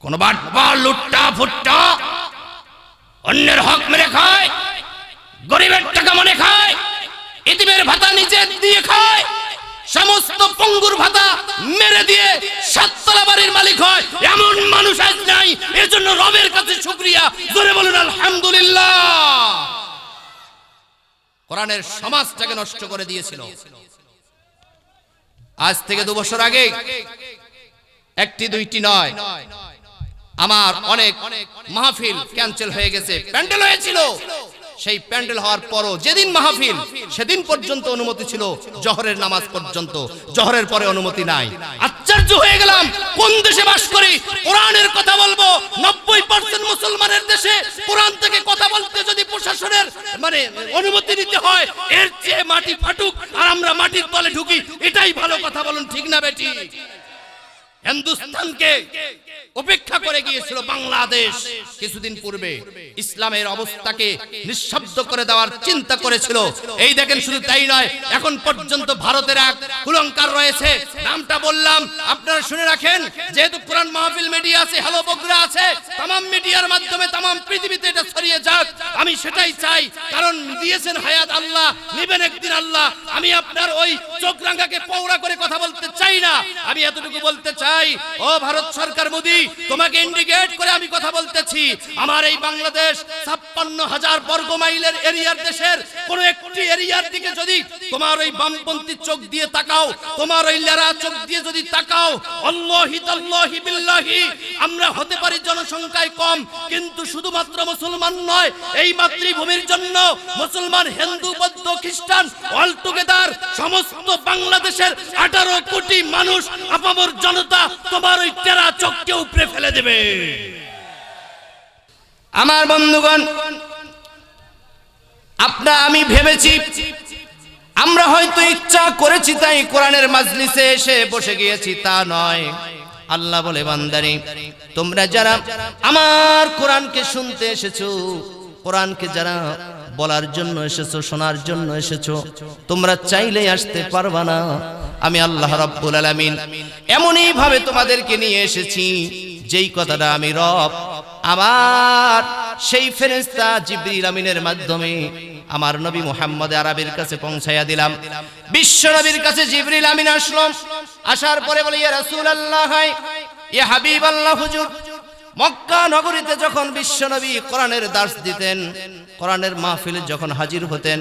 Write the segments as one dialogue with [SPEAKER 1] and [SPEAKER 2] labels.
[SPEAKER 1] কোন বাটপার লুট্টা ফুট্টা অন্যের হক মেরে খায়, গরিবের টাকা মনে খায়, এতিমের ভাতা নিজে দিয়ে খায়, সমস্ত পঙ্গুর ভাতা মেরে দিয়ে সাততলা বাড়ির মালিক হয়, এমন মানুষ আজ নাই। এর জন্য রবের কাছে শুকরিয়া, জোরে বলুন আলহামদুলিল্লাহ। কোরআনের সমাজটাকে নষ্ট করে দিয়েছিল। আজ থেকে 2 বছর আগে, একটি দুইটি নয়, আমার অনেক মাহফিল ক্যান্সেল হয়ে গেছে। প্যান্ডেল হয়েছিল, সেই প্যান্ডেল হওয়ার পরও যেদিন মাহফিল সেদিন পর্যন্ত অনুমতি ছিল জোহরের নামাজ পর্যন্ত, জোহরের পরে অনুমতি নাই। আশ্চর্য হয়ে গেলাম, কোন দেশে বাস করি, কোরআনের কথা বলবো। 90% মুসলমানের দেশে কোরআন থেকে কথা বলতে যদি প্রশাসনের অনুমতি নিতে হয়, এর চেয়ে মাটি ফাটুক আর আমরা মাটির তলে ঢুকি, এটাই ভালো। কথা বলুন ঠিক না বেটি? হিন্দুস্তানকে উপেক্ষা করে গিয়েছিল বাংলাদেশ কিছুদিন পূর্বে, ইসলামের অবস্থাকে নিঃশব্দ করে দেওয়ার চিন্তা করেছিল। এই দেখেন, শুধু তাই নয়, এখন পর্যন্ত ভারতের এক কুলঙ্কার রয়েছে, নামটা বললাম, আপনারা শুনে রাখেন। যেহেতু কোরআন মাহফিল মিডিয়া আছে, হ্যালো বগুড়া আছে, তামাম মিডিয়ার মাধ্যমে তামাম পৃথিবীতে এটা ছড়িয়ে যাক, আমি সেটাই চাই। কারণ দিয়েছেন হায়াত আল্লাহ, নিবেন একদিন আল্লাহ। আমি আপনার ওই চোখরাঙ্গাকে পৌড়া করে কথা বলতে চাই না, আমি এতটুকু বলতে চাই, ও ভারত সরকার, মোদি তোমাকে ইন্ডিকেট করে আমি কথা বলতেছি। আমার এই বাংলাদেশ 56,000 বর্গ মাইলের এরিয়ার দেশের কোন একটি এরিয়ার দিকে যদি তোমার ওই বামপন্থী চোখ দিয়ে তাকাও, তোমার ওই লেরা চোখ দিয়ে যদি তাকাও, আল্লাহি তাল্লাহি বিল্লাহি, আমরা হতে পারি জনসংখ্যায় কম, কিন্তু শুধুমাত্র মুসলমান নয়, এই মাতৃভূমির জন্য মুসলমান, হিন্দু, বৌদ্ধ, খ্রিস্টান অল টুগেদার সমস্ত বাংলাদেশের 18 কোটি মানুষ, আপামর জনতা তোমার ওই টেরা চোখকে উপরে ফেলে দেবে। আমার বন্ধুগণ, আমি ভেবেছি আমরা হয়তো ইচ্ছা করেছি তাই কোরআনের মাজলিসে এসে বসে গিয়েছি, তা নয়। আল্লাহ বলে, বান্দারে, তোমরা যারা আমার কোরআনকে শুনতে এসেছো, কোরআনকে যারা বলার জন্য এসেছো, শোনার জন্য এসেছো, তোমরা চাইলে আসতে পারবা না। আমি আল্লাহ রাব্বুল আলামিন এমনই ভাবে তোমাদেরকে নিয়ে এসেছি, যেই কথাটা আমি রব আমার সেই ফেরেশতা জিবরিল আমিনের মাধ্যমে আমার নবী মুহাম্মদ আরবির কাছে পৌঁছায়া দিলাম। বিশ্ব নবীর কাছে জিবরিল আমিন আসলো, আসার পরে বলে, ইয়া রাসূলুল্লাহ, ইয়া হাবিবাল্লাহ, হুজুর, মক্কা নগরীতে যখন বিশ্ব নবী কোরআনের দার্স দিতেন, কোরআনের মাহফিলে যখন হাজির হতেন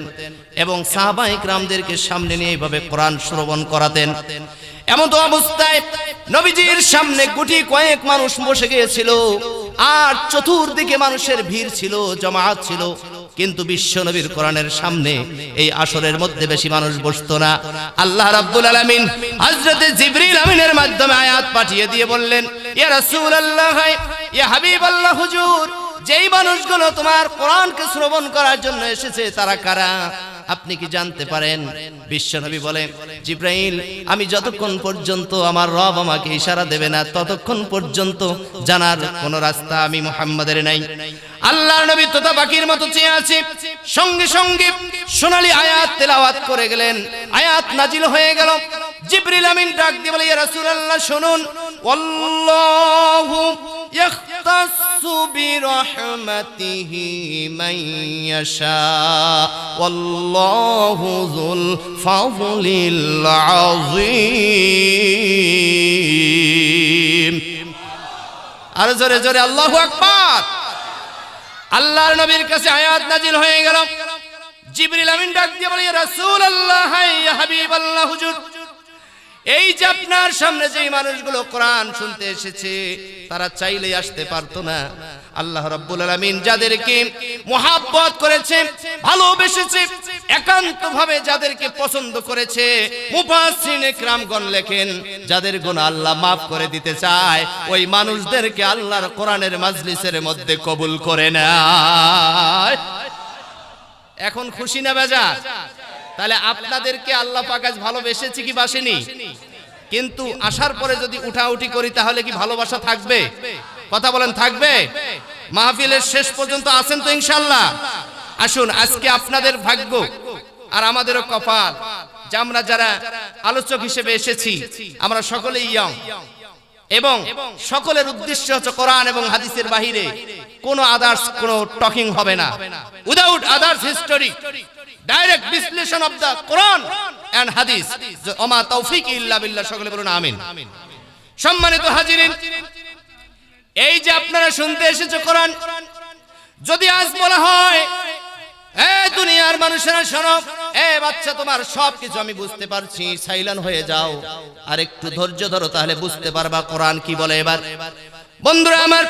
[SPEAKER 1] এবং সাহাবায়ে কিরামদেরকে সামনে নিয়ে এইভাবে কোরআন শ্রবণ করাতেন, এমন তো অবস্থায় নবীজির সামনে গুটি কয়েক মানুষ বসে গিয়েছিল, আর চতুর্দিকে মানুষের ভিড় ছিল, জামাত ছিল, কিন্তু বিশ্ব নবীর কোরআনের সামনে এই আসরের মধ্যে বেশি মানুষ বসতো না। আল্লাহ রাব্বুল আলামিন হযরতে জিবরিল আমিনের মাধ্যমে আয়াত পাঠিয়ে দিয়ে বললেন, ইয়া রাসূলুল্লাহ, ইয়া হাবিবাল্লাহ, হুজুর, যেই মানুষগুলো তোমার কোরআনকে শ্রবণ করার জন্য এসেছে তারা কারা, আপনি কি জানতে পারেন? বিশ্বনবী বলে, জিবরাইল, আমি যতক্ষণ পর্যন্ত আমার রব আমাকে ইশারা দেবে না, ততক্ষণ পর্যন্ত জানার কোন রাস্তা আমি মুহাম্মাদের নাই। আল্লাহর নবী তোতা পাখির মতো চেয়ে আছে, সঙ্গে সঙ্গে সোনালী আয়াত তেলাওয়াত করে গেলেন। আয়াত নাজিল হয়ে গেল। জিবরিল আমিন ডাক দিয়ে বলে, ইয়া রাসূলুল্লাহ, শুনুন, আল্লাহু ইয়াখতাসু বিরহমাতিহি মান ইয়াশা ওয়াল্লাহু যুল ফাযলিল আযীম। আর জোরে জোরে আল্লাহু আকবার। আল্লাহর নবীর কাছে আয়াত নাজিল হয়ে গেল। জিবরিল আমিন ডাক দিয়ে বলে, ইয়া রাসূলুল্লাহ, ইয়া হাবিবাল্লাহ, হুজুর, এই যে আপনার সামনে যেই মানুষগুলো কোরআন শুনতে এসেছে তারা চাইলেই আসতে পারতো না। আল্লাহ রাব্বুল আলামিন যাদেরকে মহব্বত করেছে, ভালোবেসেছে, একান্তভাবে যাদেরকে পছন্দ করেছে, মুফাসসিরিনে কিরামগণ লেখেন, যাদের গুনাহ আল্লাহ maaf করে দিতে চায়, ওই মানুষদেরকে আল্লাহর কোরআনের মাজলিসের মধ্যে কবুল করে নেয়। এখন খুশি না বেজার? তাহলে আপনাদেরকে আল্লাহ পাক আজ ভালোবেসেছে কি বাসেনি? কিন্তু আসার পরে যদি উঠাউঠি করি তাহলে কি ভালোবাসা থাকবে? কথা বলেন, থাকবে? মাহফিলের শেষ পর্যন্ত আছেন তো ইনশাআল্লাহ? আসুন, আজকে আপনাদের ভাগ্য আর আমাদেরও কপাল যে আমরা যারা আলোচক হিসেবে এসেছি আমরা সকলেই ইয়ং, এবং সকলের উদ্দেশ্য হচ্ছে কোরআন এবং হাদিসের বাহিরে কোনো আদার্স কোনো টকিং হবে না, উইদাউট আদার্স হিস্টোরি, ডাইরেক্ট বিশ্লেষণ অফ দা কোরআন এন্ড হাদিস। ওমা তৌফিক ইল্লা বিল্লাহ, সকলে বলুন আমিন। সম্মানিত হাজিরিন, এই যে আপনারা শুনতে এসেছে কোরআন, যদি আজ বলা হয় এ দুনিয়ার মানুষেরা শোনো, এ বাচ্চা তোমার সবকিছু আমি বুঝতে পারছি, সাইলেন্ট হয়ে যাও, আর একটু ধৈর্য ধরো, তাহলে বুঝতে পারবা কোরআন কি বলে। এবার বন্ধুরা আমার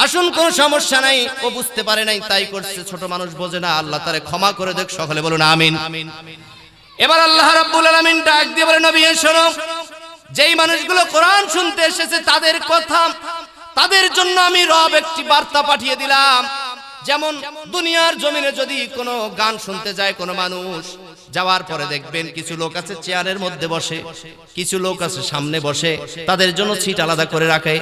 [SPEAKER 1] আসুন, কোন সমস্যা নাই, ও বুঝতে পারে নাই তাই করছে, ছোট মানুষ বোঝে না, আল্লাহ তারে ক্ষমা করে দেখ, সকলে বলুন আমিন। এবার আল্লাহ রাব্বুল আলামিন ডাক দিয়ে বলে, নবী শোনো, যেই মানুষগুলো কোরআন শুনতে এসেছে তাদের কথা, তাদের জন্য আমি রব একটি বার্তা পাঠিয়ে দিলাম। যেমন দুনিয়ার জমিনে যদি কোনো গান শুনতে যায় কোনো মানুষ, যাওয়ার পরে দেখবেন কিছু লোক আছে চেয়ারের মধ্যে বসে, কিছু লোক আছে সামনে বসে, তাদের জন্য সিট আলাদা করে রাখে।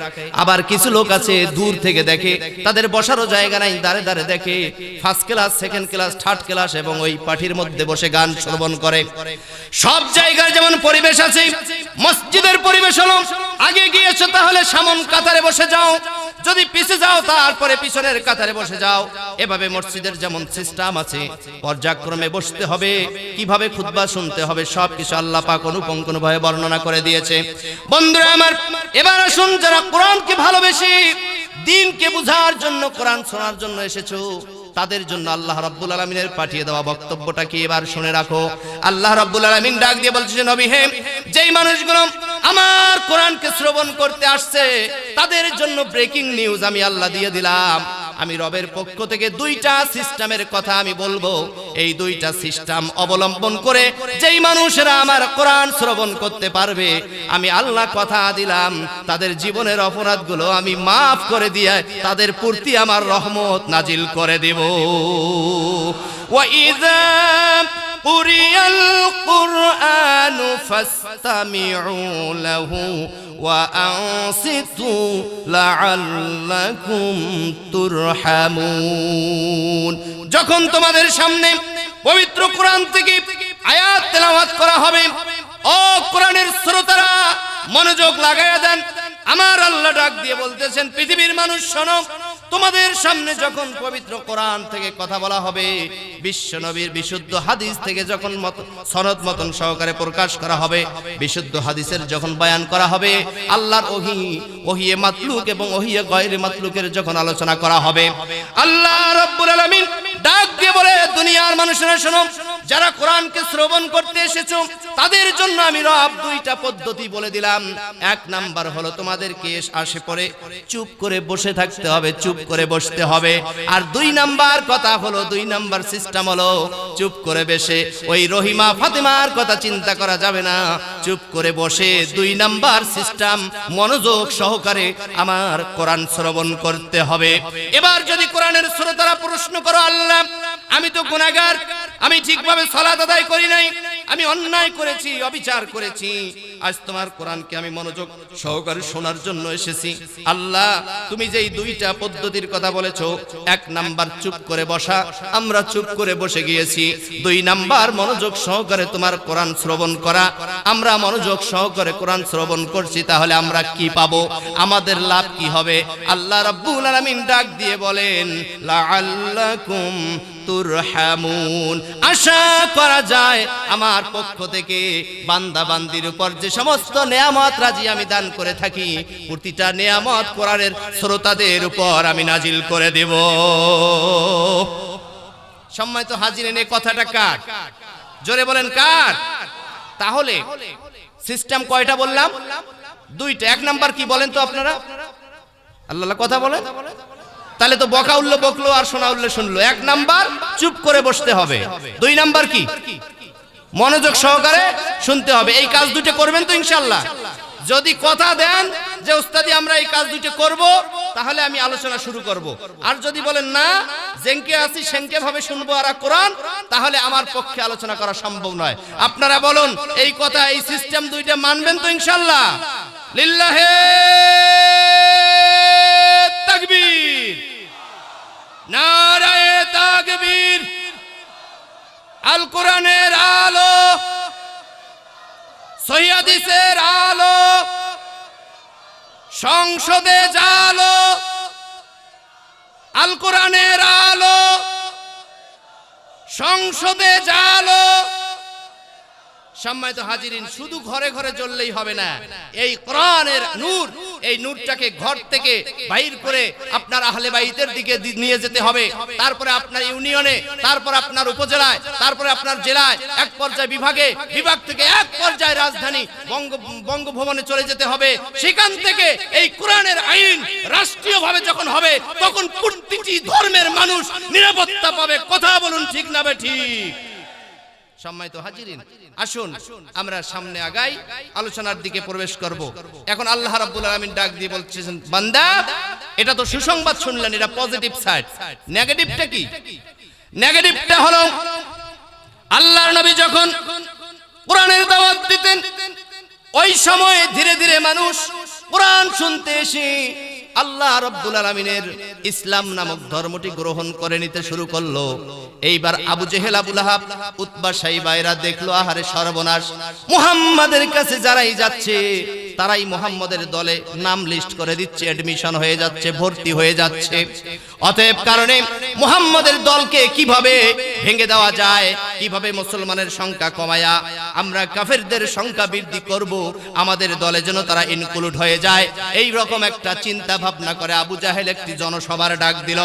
[SPEAKER 1] আবার কিছু লোক আছে দূর থেকে দেখে, তাদের বসারও জায়গা নাই, দাঁড়ে দাঁড়ে দেখে, first class, second class, third class, এবং ওই পার্টির মধ্যে বসে গান শ্রবণ করে। সব জায়গায় যেমন পরিবেশ আছে, মসজিদের পরিবেশ হলো আগে গিয়েছো তাহলে সামন কাতারে বসে যাও, যদি পিছে যাও তারপরে পিছনের কাতারে বসে যাও। এভাবে মসজিদের যেমন সিস্টেম আছে, পর্যায়ক্রমে বসতে হবে, কিভাবে খুতবা শুনতে হবে, সবকিছু আল্লাহ পাক অনুপঙ্কভাবে বর্ণনা করে দিয়েছে। বন্ধুরা আমার, এবার আসুন, যারা কোরআনকে ভালোবেসে দ্বীনকে বুঝার জন্য, কোরআন শোনার জন্য এসেছো, তাদের জন্য আল্লাহ রাব্বুল আলামিনের পাঠিয়ে দেওয়া বক্তব্যটা কি এবার শুনে রাখো। আল্লাহ রাব্বুল আলামিন ডাক দিয়ে বলছেন, নবী হে, যেই মানুষগুলো আমার কোরআনকে শ্রবণ করতে আসছে তাদের জন্য ব্রেকিং নিউজ আমি আল্লাহ দিয়ে দিলাম। আমি রবের পক্ষ থেকে দুইটা সিস্টেমের কথা আমি বলবো, এই দুইটা সিস্টেম অবলম্বন করে যেই মানুষেরা আমার কোরআন শ্রবণ করতে পারবে, আমি আল্লাহ কথা দিলাম তাদের জীবনের অপরাধগুলো আমি মাফ করে দিয়ে তাদের প্রতি আমার রহমত নাজিল করে দেব। وَإِذَا قُرِئَ الْقُرْآنُ فَاسْتَمِعُوا لَهُ وَأَنصِتُوا لَعَلَّكُمْ تُرْحَمُونَ। যখন তোমাদের সামনে পবিত্র কোরআন থেকে আয়াত তেলাওয়াত করা হবে, ও কোরআনের শ্রোতারা মনোযোগ লাগায়া দেন। আমার আল্লাহ ডাক দিয়ে বলতেছেন, পৃথিবীর মানুষ শোনো, তোমাদের সামনে যখন পবিত্র কোরআন থেকে কথা বলা হবে, বিশ্ব নবীর বিশুদ্ধ হাদিস থেকে যখন সনদ মতন সহকারে প্রকাশ করা হবে, বিশুদ্ধ হাদিসের যখন বয়ান করা হবে, আল্লাহর ওহিয়ে মাতলুক এবং ওহিয়ে গয়রে মাতলুকের যখন আলোচনা করা হবে, আল্লাহ রাব্বুল আলামিন ডাক দিয়ে বলে, দুনিয়ার মানুষেরা শোনো, যারা কোরআনকে শ্রবণ করতে এসেছো তাদের জন্য আমি রব দুইটা পদ্ধতি বলে দিলাম। এক নাম্বার হলো তোমাদেরকে আসে পরে চুপ করে বসে থাকতে হবে, চুপ করে বসতে হবে। আর দুই নাম্বার কথা হলো, দুই নাম্বার সিস্টেম হলো চুপ করে বসে ওই রহিমা ফাতেমার কথা চিন্তা করা যাবে না, চুপ করে বসে দুই নাম্বার সিস্টেম মনোযোগ সহকারে আমার কোরআন শ্রবণ করতে হবে। এবার যদি কোরআনের শ্রোতারা প্রশ্ন করো, আল্লাহ আমি তো গুনাহগার, আমি ঠিকভাবে সালাত আদায় করি নাই, আমি অন্যায় করেছি, অবিচার করেছি, আজ তোমার কোরআনকে আমি মনোযোগ সহকারে শোনার জন্য এসেছি। আল্লাহ তুমি যেই দুইটা পদ্ধতির কথা বলেছো, এক নাম্বার চুপ করে বসা, আমরা চুপ করে বসে গিয়েছি। দুই নাম্বার মনোযোগ সহকারে তোমার কোরআন শ্রবণ করা, আমরা মনোযোগ সহকারে কোরআন শ্রবণ করছি, তাহলে আমরা কি পাবো, আমাদের লাভ কি হবে? আল্লাহ রাব্বুল আলামিন ডাক দিয়ে বলেন, লাআল্লাকুম তুরহামুন। আশা করা যায় আমার পক্ষ থেকে বান্দা বান্দির উপর যে সমস্ত নেয়ামত রাজি আমি দান করে থাকি, প্রতিটা নেয়ামত কোরআনের শ্রোতাদের উপর আমি নাজিল করে দেব। সম্মানিত হাজিরিন, এই কথাটা কার? জোরে বলেন কার? তাহলে সিস্টেম কয়টা বললাম? দুইটা। এক নাম্বার কি বলেন তো আপনারা? আল্লাহ কথা বলেন। তাহলে তো বকা উল্লো বকলো আর শোনা উল্লে শুনলো। এক নাম্বার চুপ করে বসতে হবে, দুই নাম্বার কি মনোযোগ সহকারে শুনতে হবে। এই কাজ দুটো করবেন তো ইনশাআল্লাহ? যদি কথা দেন যে উস্তাদি আমরা এই কাজ দুটো করব, তাহলে আমি আলোচনা শুরু করব। আর যদি বলেন না, জেনকে আছি সেনকে ভাবে শুনবো আর কোরআন, তাহলে আমার পক্ষে আলোচনা করা সম্ভব নয়। আপনারা বলুন, এই কথা, এই সিস্টেম দুইটা মানবেন তো ইনশাআল্লাহ? লিল্লাহে তাকবীর, নারায়ে তাকবীর। আল কোরআনের আলো, সহিহ হাদিসের আলো, সংসদে জালো, আল কোরআনের আলো সংসদে জালো। সম্মানিত হাজিরিন, শুধু ঘরে ঘরে জ্বললেই হবে না, এই কোরআনের নূর, এই নূরটাকে ঘর থেকে বাইর করে আপনার আহলে বাইতের দিকে নিয়ে যেতে হবে। তারপরে আপনার ইউনিয়নে, তারপর আপনার উপজেলায়, তারপরে আপনার জেলায়, এক পর্যায়ে বিভাগে, বিভাগ থেকে এক পর্যায়ে রাজধানী বঙ্গভবনে চলে যেতে হবে। সেখান থেকে এই কোরআনের আইন রাষ্ট্রীয়ভাবে যখন হবে, তখন প্রতিটি ধর্মের মানুষ নিরাপত্তা পাবে। কথা বলুন ঠিক না ঠিক? সম্মানিত হাজিরিন, আসুন আমরা সামনে আগাই, আলোচনার দিকে প্রবেশ করব। এখন আল্লাহ রাব্বুল আলামিন ডাক দিয়ে বলছেন, বান্দা এটা তো সুসংবাদ শুনলেন, এটা পজিটিভ সাইড। নেগেটিভটা কি? নেগেটিভটা হলো আল্লাহর নবী যখন কোরআনের দাওয়াত দিতেন, ওই সময় ধীরে ধীরে মানুষ কোরআন শুনতে এসে আল্লাহ রাব্বুল আলামিনের ইসলাম নামক ধর্মটি গ্রহণ করে নিতে শুরু করলো। এইবার আবু জেহেল, আবু লাহাব, উতবা, সাইবা এরা দেখলো আহারে সর্বনাশ, মুহাম্মাদের কাছে যারাই যাচ্ছে তারাই মুহাম্মাদের দলে নাম লিস্ট করে দিচ্ছে, অ্যাডমিশন হয়ে যাচ্ছে, ভর্তি হয়ে যাচ্ছে। অতএব কারণে মুহাম্মাদের দলকে কিভাবে ভেঙে দেওয়া যায়, কিভাবে মুসলমানের সংখ্যা কমায়া আমরা কাফেরদের সংখ্যা বৃদ্ধি করব, আমাদের দলে যেন তারা ইনক্লুড হয়ে যায়, এই রকম একটা চিন্তা ভাবনা করে আবু জাহেল একটি জনসভার ডাক দিল।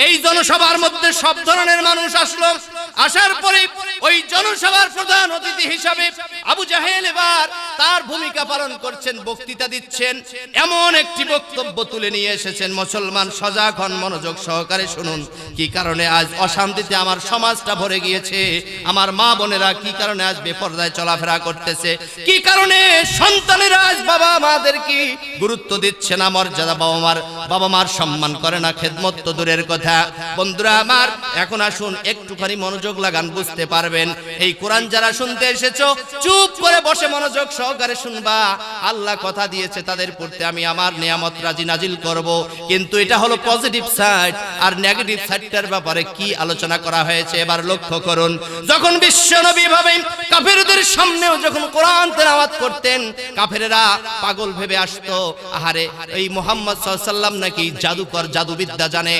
[SPEAKER 1] এই জনসভার মধ্যে সব ধরনের মানুষ আসলো। আসার পরে ওই জনসভার প্রধান অতিথি হিসাবে আবু জাহেল এবার তার ভূমিকা পালন করছেন, বক্তৃতা দিচ্ছেন। এমন একটি বক্তব্য তুলে নিয়ে এসেছেন, মুসলমান সজাগ হন, মনোযোগ সহকারে শুনুন। কি কারণে আজ অশান্তিতে আমার সমাজটা ভরে গিয়েছে, আমার মা বোনেরা কি কারণে আজ বেপরদায় চলাফেরা করতেছে, কি কারণে সন্তানেরা আজ বাবা মাদের কি গুরুত্ব দিচ্ছে না, মর্যাদা বাবা মার সম্মান করে না, খেদমত তো দূরের কথা। বন্ধুরা আমার, এখন আসুন একটুখানি মনোযোগ লাগান, বুঝতে পারবেন। এই কোরআন যারা শুনতে এসেছো, চুপ করে বসে মনোযোগ সহকারে শুনবা। আল্লাহ কথা দিয়েছে তাদের প্রতি আমি আমার নিয়ামত রাজি নাজিল করব, কিন্তু এটা হলো পজিটিভ সাইড। আর নেগেটিভ সাইডটার ব্যাপারে কি আলোচনা করা হয়েছে এবার লক্ষ্য করুন। যখন বিশ্বনবী ভাবে কাফেরদের সামনেও যখন কোরআন তেলাওয়াত করতেন, কাফেরেরা পাগল ভেবে আসতো, আহারে এই মুহাম্মদ সাল্লাল্লাহু আলাইহি ওয়াসাল্লাম নাকি জাদুকর, জাদুবিদ্যা জানে,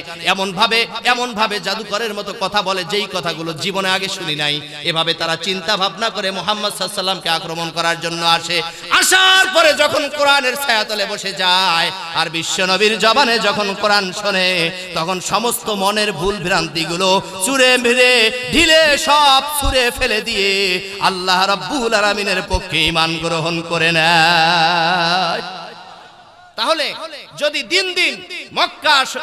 [SPEAKER 1] এমন ভাবে জাদুকরের মতো কথা বলে যেই কথাগুলো জীবনে আগে শুনি নাই। এভাবে তারা চিন্তা ভাবনা করে মুহাম্মদ সাল্লাল্লাহু আলাইহি ওয়াসাল্লামকে আক্রমণ করার জন্য আসে। আসার পরে যখন কোরআনের ছায়াতলে বসে যায় আর বিশ্বনবীর জবানে যখন কোরআন শোনে, তখন সমস্ত মনের ভুল ভ্রান্তিগুলো চুরে মেরে ঢিলে সব ছুঁড়ে ফেলে দিয়ে আল্লাহ রাব্বুল আলামিনের পক্ষে ঈমান গ্রহণ করে নেয়। তাহলে যদি দিন দিন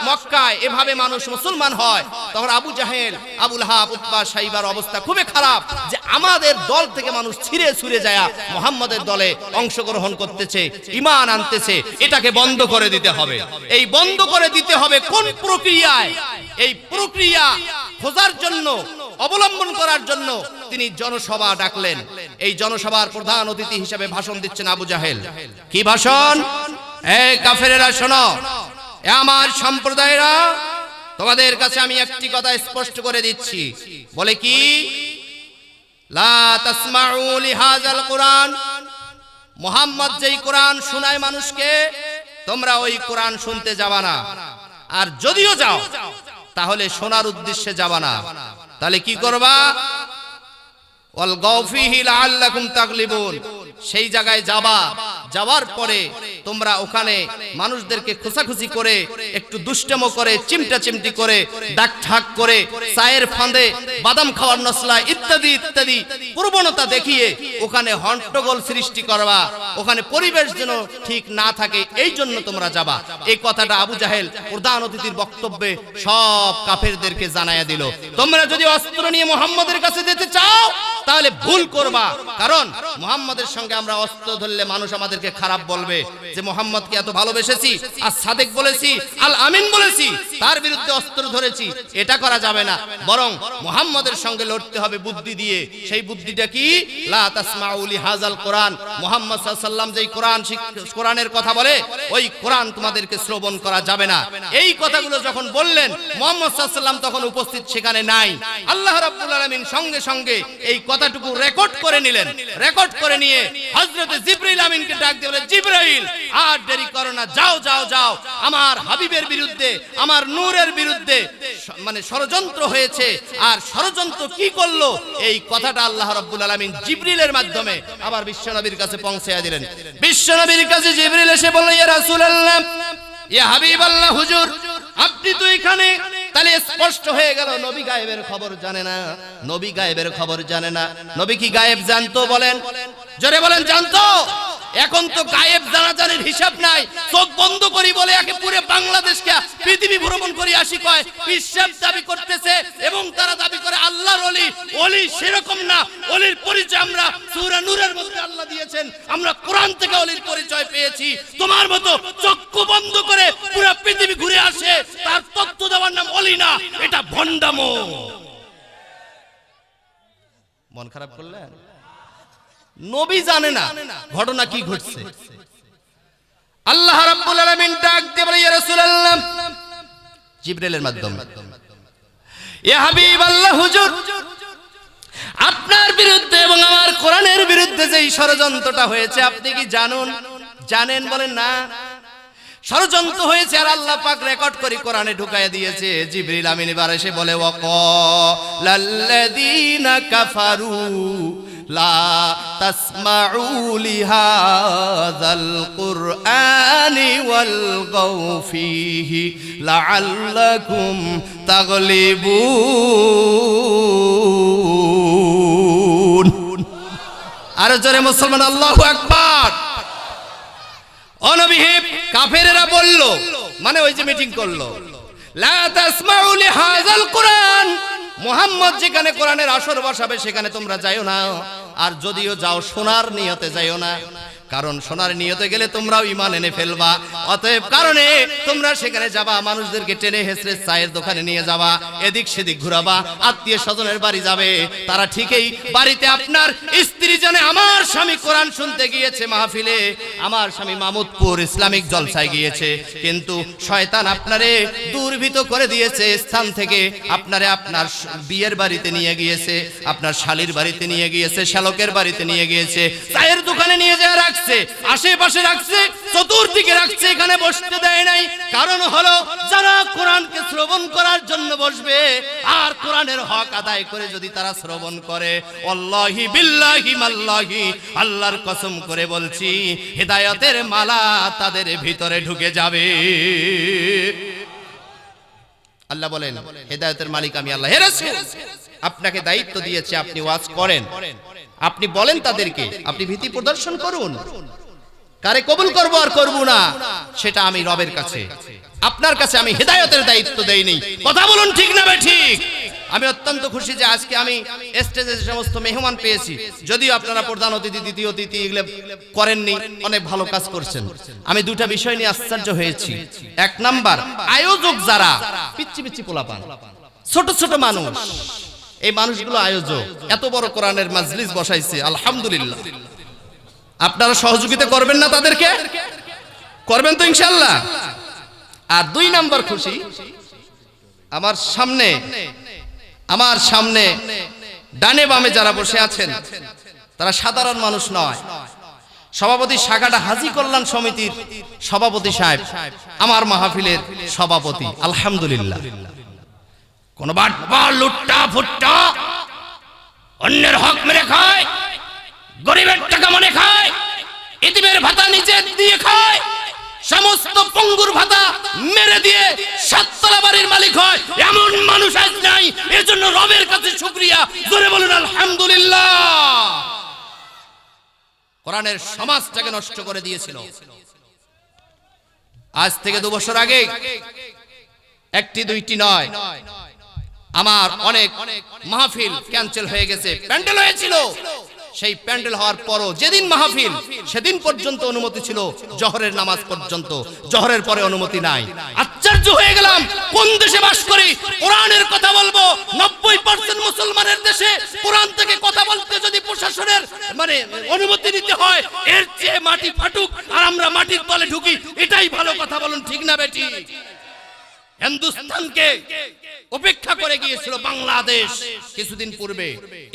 [SPEAKER 1] মক্কায় এভাবে মানুষ মুসলমান হয়, তখন আবু জাহেল, আবু লাহাব, উতবা, সাইবার অবস্থা খুবই খারাপ, যে আমাদের দল থেকে মানুষ ছিঁড়ে যায় মুহাম্মাদের দলে অংশগ্রহণ করতেছে, ঈমান আনতেছে, এটাকে বন্ধ করে দিতে হবে। এই বন্ধ করে দিতে হবে কোন প্রক্রিয়ায়? এই প্রক্রিয়া খোঁজার জন্য, অবলম্বন করার জন্য তিনি জনসভা ডাকলেন। এই জনসভার প্রধান অতিথি হিসেবে ভাষণ দিচ্ছেন আবু জাহেল। কি ভাষণ? এই কাফেরেরা শোনো, আমার সম্প্রদায়েরা, তোমাদের কাছে আমি একটি কথা স্পষ্ট করে দিচ্ছি। বলে কি? লা তাসমাউ লিহাযাল কুরআন, মুহাম্মদ যেই কোরআন শোনায় মানুষকে, তোমরা ওই কোরআন শুনতে যাবা না। আর যদিও যাও তাহলে শোনার উদ্দেশ্যে যাবা না। তাহলে কি করবা? ওয়াল গাউফিহি লাআল্লাকুম তাগলিবুন, সেই জায়গায় যাওয়ার পরে তোমরা ওখানে মানুষদেরকে খোঁচাখুচি করে, একটু দুষ্টমো করে, চিমটা চিমটি করে, ডাক ঠাক করে, চায়ের ফাঁদে বাদাম খাওয়ার নসলা ইত্যাদি ইত্যাদি প্রবণতা দেখিয়ে ওখানে হট্টগোল সৃষ্টি করবা, ওখানে পরিবেশ যেন ঠিক না থাকে, এই জন্য তোমরা যাবা। এই কথাটা আবু জাহেল প্রধান অতিথির বক্তব্যে সব কাফেরদেরকে জানায়া দিল। তোমরা যদি অস্ত্র নিয়ে মুহাম্মাদের কাছে যেতে চাও তাহলে ভুল করবা, কারণ মুহাম্মাদের সঙ্গে আমরা অস্ত্র ধরলে মানুষ আমাদেরকে খারাপ বলবে, যে মুহাম্মদকে এত ভালোবেসেছি, আর সাদেক বলেছি, আল আমিন বলেছি, তার বিরুদ্ধে অস্ত্র ধরেছি, এটা করা যাবে না। বরং মুহাম্মাদের সঙ্গে লড়তে হবে বুদ্ধি দিয়ে। সেই বুদ্ধিটা কি? লা তাসমাউ লিহাযাল কুরআন, মুহাম্মদ সাল্লাল্লাহু আলাইহি ওয়াসাল্লাম যেই কোরআনের কথা বলে, ওই কোরআন তোমাদেরকে শ্রবণ করা যাবে না। এই কথাগুলো যখন বললেন, মুহাম্মদ সাল্লাল্লাহু আলাইহি ওয়াসাল্লাম তখন উপস্থিত সেখানে নাই। আল্লাহ রাব্বুল আলামিন সঙ্গে সঙ্গে এই কথাটুকু রেকর্ড করে নিলেন। রেকর্ড করে নিয়ে হযরত জিবরিল আমিনকে ডাক দিয়ে বলে, জিবরাইল আর দেরি করো না, যাও যাও যাও, আমার হাবিবের বিরুদ্ধে, আমার নূরের বিরুদ্ধে মানে ষড়যন্ত্র হয়েছে। আর ষড়যন্ত্র কি করলো, এই কথাটা আল্লাহ রাব্বুল আলামিন জিবরিলের মাধ্যমে আবার বিশ্বনবীর কাছে পৌঁছায়া দিলেন। বিশ্বনবীর কাছে জিবরিল এসে বলল, ইয়া রাসূলুল্লাহ, ইয়া হাবিবাল্লাহ, হুজুর আপনি তো এখানে। তাহলে স্পষ্ট হয়ে গেল নবী গায়েবের খবর জানে না, নবী গায়েবের খবর জানে না। নবী কি গায়েব জানতো? বলেন, জোরে বলেন, জানতো? এখন তো গায়েব জানাজানির হিসাব নাই, চোখ বন্ধ করি বলে একে পুরো বাংলাদেশকে পৃথিবী ভ্রমণ করি আসি কয় হিসাব দাবি করতেছে, এবং তারা দাবি করে আল্লাহর ওলি। ওলি সেরকম না, ওলির পরিচয় আমরা সূরা নূরের মধ্যে আল্লাহ দিয়েছেন, আমরা কোরআন থেকে ওলির পরিচয় পেয়েছি। তোমার মতো চক্ষু বন্ধ করে পুরো পৃথিবী ঘুরে আসে, তার তত্ত্ব দেওয়ার নাম ওলি না, এটা ভণ্ডামো। মন খারাপ করলেন? নবী জানে না ঘটনা কি ঘটছে। আল্লাহ রাব্বুল আলামিন ডাক দিয়ে বলে, ইয়া রাসূলুল্লাহ, জিবরাইলের মাধ্যমে, ইয়া হাবিবাল্লাহ, হুজুর আপনার বিরুদ্ধে এবং আমার কোরআনের বিরুদ্ধে যেই ষড়যন্ত্রটা হয়েছে আপনি কি জানেন? বলেন না। ষড়যন্ত্র হয়েছে আর আল্লাহ পাক রেকর্ড করে কোরআনে ঢুকায় দিয়েছে। জিবরিল আমিন এবার এসে বলে, ওয়াকালাল্লাযীনা কাফারু লা তাসমাউ লিহাযাল কুরআনি ওয়ালগাউ ফীহি লাআল্লাকুম তাগলিবুন। আর জোরে মুসলমান আল্লাহু আকবার। ও নবী, কাফেরেরা বলল, মানে ওই যে মিটিং করলো, লা তাসমাউ লিহাযাল কুরআন, মুহাম্মদ যেখানে কোরআনের আসর বসাবে সেখানে তোমরা যাইও না, আর যদিও যাও শোনার নিয়তে যাইও না, কারণ শোনার নিয়তে গেলে তোমরাও ঈমান এনে ফেলবা। অতএব কারণে তোমরা সেখানে যাবা, মানুষদেরকে টেনে হেসড়ে চায়ের দোকানে নিয়ে যাবা, এদিক সেদিক ঘুরাবা, আত্মীয় স্বজনের বাড়ি যাবে। তারা ঠিকই বাড়িতে আপনার স্ত্রী জানে আমার স্বামী কোরআন শুনতে গিয়েছে মাহফিলে, আমার স্বামী মামুদপুর ইসলামিক জলসায় গিয়েছে, কিন্তু শয়তান আপনারে দুর্বৃত করে দিয়েছে স্থান থেকে, আপনারে আপনার বিয়ের বাড়িতে নিয়ে গিয়েছে, আপনার শালীর বাড়িতে নিয়ে গিয়েছে, শ্যালকের বাড়িতে নিয়ে গিয়েছে, চায়ের দোকানে নিয়ে যায় রাখছে, আশেপাশে রাখছে, চতুর্দিকে রাখছে, এখানে বসতে দেয় নাই। কারণ হলো যারা কোরআনকে শ্রবণ করার জন্য বসবে আর কোরআনের হক আদায় করে যদি তারা শ্রবণ করে, আল্লাহি বিল্লাহি মাল্লাহি, আল্লাহর কসম করে বলছি, হেদায়েতের মালা তাদের ভিতরে ঢুকে যাবে। আল্লাহ বলেন, হেদায়েতের মালিক আমি আল্লাহ। হে রাসূল, আপনাকে দায়িত্ব দিয়েছে, আপনি ওয়াজ করেন, আপনি বলেন তাদেরকে, আপনি ভীতি প্রদর্শন করুন, কারে কবুল করব আর করব না সেটা আমি রবের কাছে, আপনার কাছে আমি হেদায়েতের দায়িত্ব দেইনি। কথা বলুন ঠিক না ঠিক? আমি অত্যন্ত খুশি যে আজকে আমি স্টেজে যে সমস্ত মেহমান পেয়েছি, যদিও আপনারা প্রধান অতিথি, দ্বিতীয় অতিথি এগুলো করেননি, অনেক ভালো কাজ করছেন। আমি দুটা বিষয় নিয়ে আশ্চর্য হয়েছি। এক নাম্বার, আয়োজক যারা পিচ্ছি পিচ্ছি পোলাপান, ছোট ছোট মানুষ, এই মানুষগুলো আয়োজক, এত বড় কোরআনের মাজলিস বসাইছে, আলহামদুলিল্লাহ। আপনারা সহযোগিতা করবেন না তাদেরকে? করবেন তো ইনশাআল্লাহ। আর দুই নাম্বার খুশি, আমার সামনে ডানে বামে যারা বসে আছেন তারা সাধারণ মানুষ নয়। সভাপতি শাখাটা হাজী কল্যাণ সমিতির সভাপতি সাহেব, আমার মাহফিলের সভাপতি, আলহামদুলিল্লাহ। কোন বাটপার লুট্টা ফুট্টা অন্যের হক মেরে খায়, গরিবের টাকা মনে খায়, এতিমের ভাতা নিচে দিয়ে খায়, সমস্ত পঙ্গুর ভাতা মেরে দিয়ে সাততলা বাড়ির মালিক হয়, এমন মানুষ আজ নাই। এজন্য রবের কাছে শুকরিয়া, জোরে বলুন আলহামদুলিল্লাহ। কোরআনের সমাজটাকে নষ্ট করে দিয়েছিল। আজ থেকে 2 বছর আগে, একটি দুইটি নয়, আমার অনেক মাহফিল ক্যান্সেল হয়ে গেছে। প্যান্ডেল হয়েছিল, সেই প্যান্ডেল হওয়ার পরও যেদিন মাহফিল সেদিন পর্যন্ত অনুমতি ছিল জোহরের নামাজ পর্যন্ত, জোহরের পরে অনুমতি নাই। আশ্চর্য হয়ে গেলাম, কোন দেশে বাস করি, কোরআনের কথা বলবো, 90% মুসলমানের দেশে কোরআন থেকে কথা বলতে যদি প্রশাসনের অনুমতি নিতে হয়, এর চেয়ে মাটি ফাটুক আর আমরা মাটির তলে ঢুকি, এটাই ভালো। কথা বলুন ঠিক না বেটি? হিন্দুস্তানকে উপেক্ষা করে গিয়েছিল বাংলাদেশ কিছুদিন পূর্বে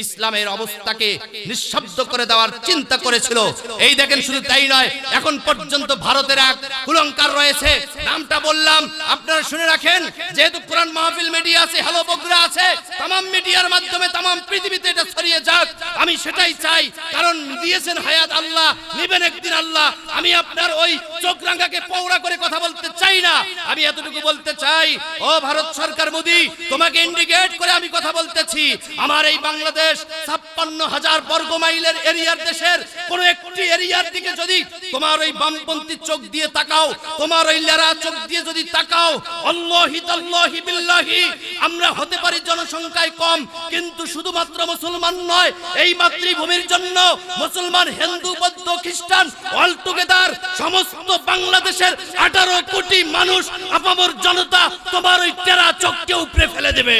[SPEAKER 1] ইসলামের অবস্থাকে নিঃশব্দ করে দেওয়ার চিন্তা করেছিল। এই দেখেন, শুধু তাই নয়, এখন পর্যন্ত ভারতের এক কুলঙ্কার রয়েছে, নামটা বললাম, আপনারা শুনে রাখেন। যেহেতু কোরআন মাহফিল মিডিয়া আছে, হ্যালো বগুড়া আছে, তামাম মিডিয়ার মাধ্যমে তামাম পৃথিবীতে এটা ছড়িয়ে যাক, আমি সেটাই চাই। কারণ দিয়েছেন হায়াত আল্লাহ, নিবেন একদিন আল্লাহ। আমি আপনার ওই চোখরাঙ্গাকে পৌড়া করে কথা বলতে চাই না, আমি এতটুকু বলতে চাই, ও ভারত সরকার মোদি, তোমাকে ইন্ডিকেট করে আমি কথা বলতেছি। আমার এই বাংলাদেশ 56,000 বর্গ মাইলের এরিয়ার দেশের কোন একটি এরিয়ার দিকে যদি তোমার ওই বামপন্থী চোখ দিয়ে তাকাও, তোমার ওই লেরা চোখ দিয়ে যদি তাকাও, আল্লাহি তাল্লাহি বিল্লাহি, আমরা হতে পারি জনসংখ্যায় কম, কিন্তু শুধুমাত্র মুসলমান নয়, এই মাতৃভূমির জন্য মুসলমান, হিন্দু, বৌদ্ধ, খ্রিস্টান অল টুগেদার সমস্ত বাংলাদেশের 18 কোটি মানুষ, আপামর জনতা তোমার ওই টেরা চোখকে উপরে ফেলে দেবে।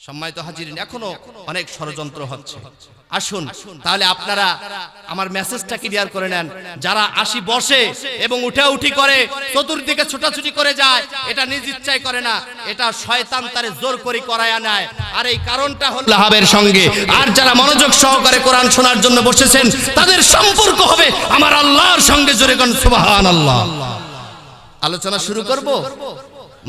[SPEAKER 1] সম্মানিত হাজিরিন, এখনো অনেক ষড়যন্ত্র হচ্ছে। আসুন তাহলে আপনারা আমার মেসেজটা ক্লিয়ার করে নেন। যারা আসি বসে এবং উঠাউঠি করে, চতুর্দিকে ছোটাছুটি করে যায়, এটা নিজ ইচ্ছায় করে না, এটা শয়তান তারে জোর করে করায় আনায়। আর এই কারণটা হলো লাহাবের সঙ্গে। আর যারা মনোযোগ সহকারে কোরআন শোনার জন্য বসেছেন, তাদের সম্পর্ক হবে আমার আল্লাহর সঙ্গে। জোরে কোন সুবহানাল্লাহ। আলোচনা শুরু করব।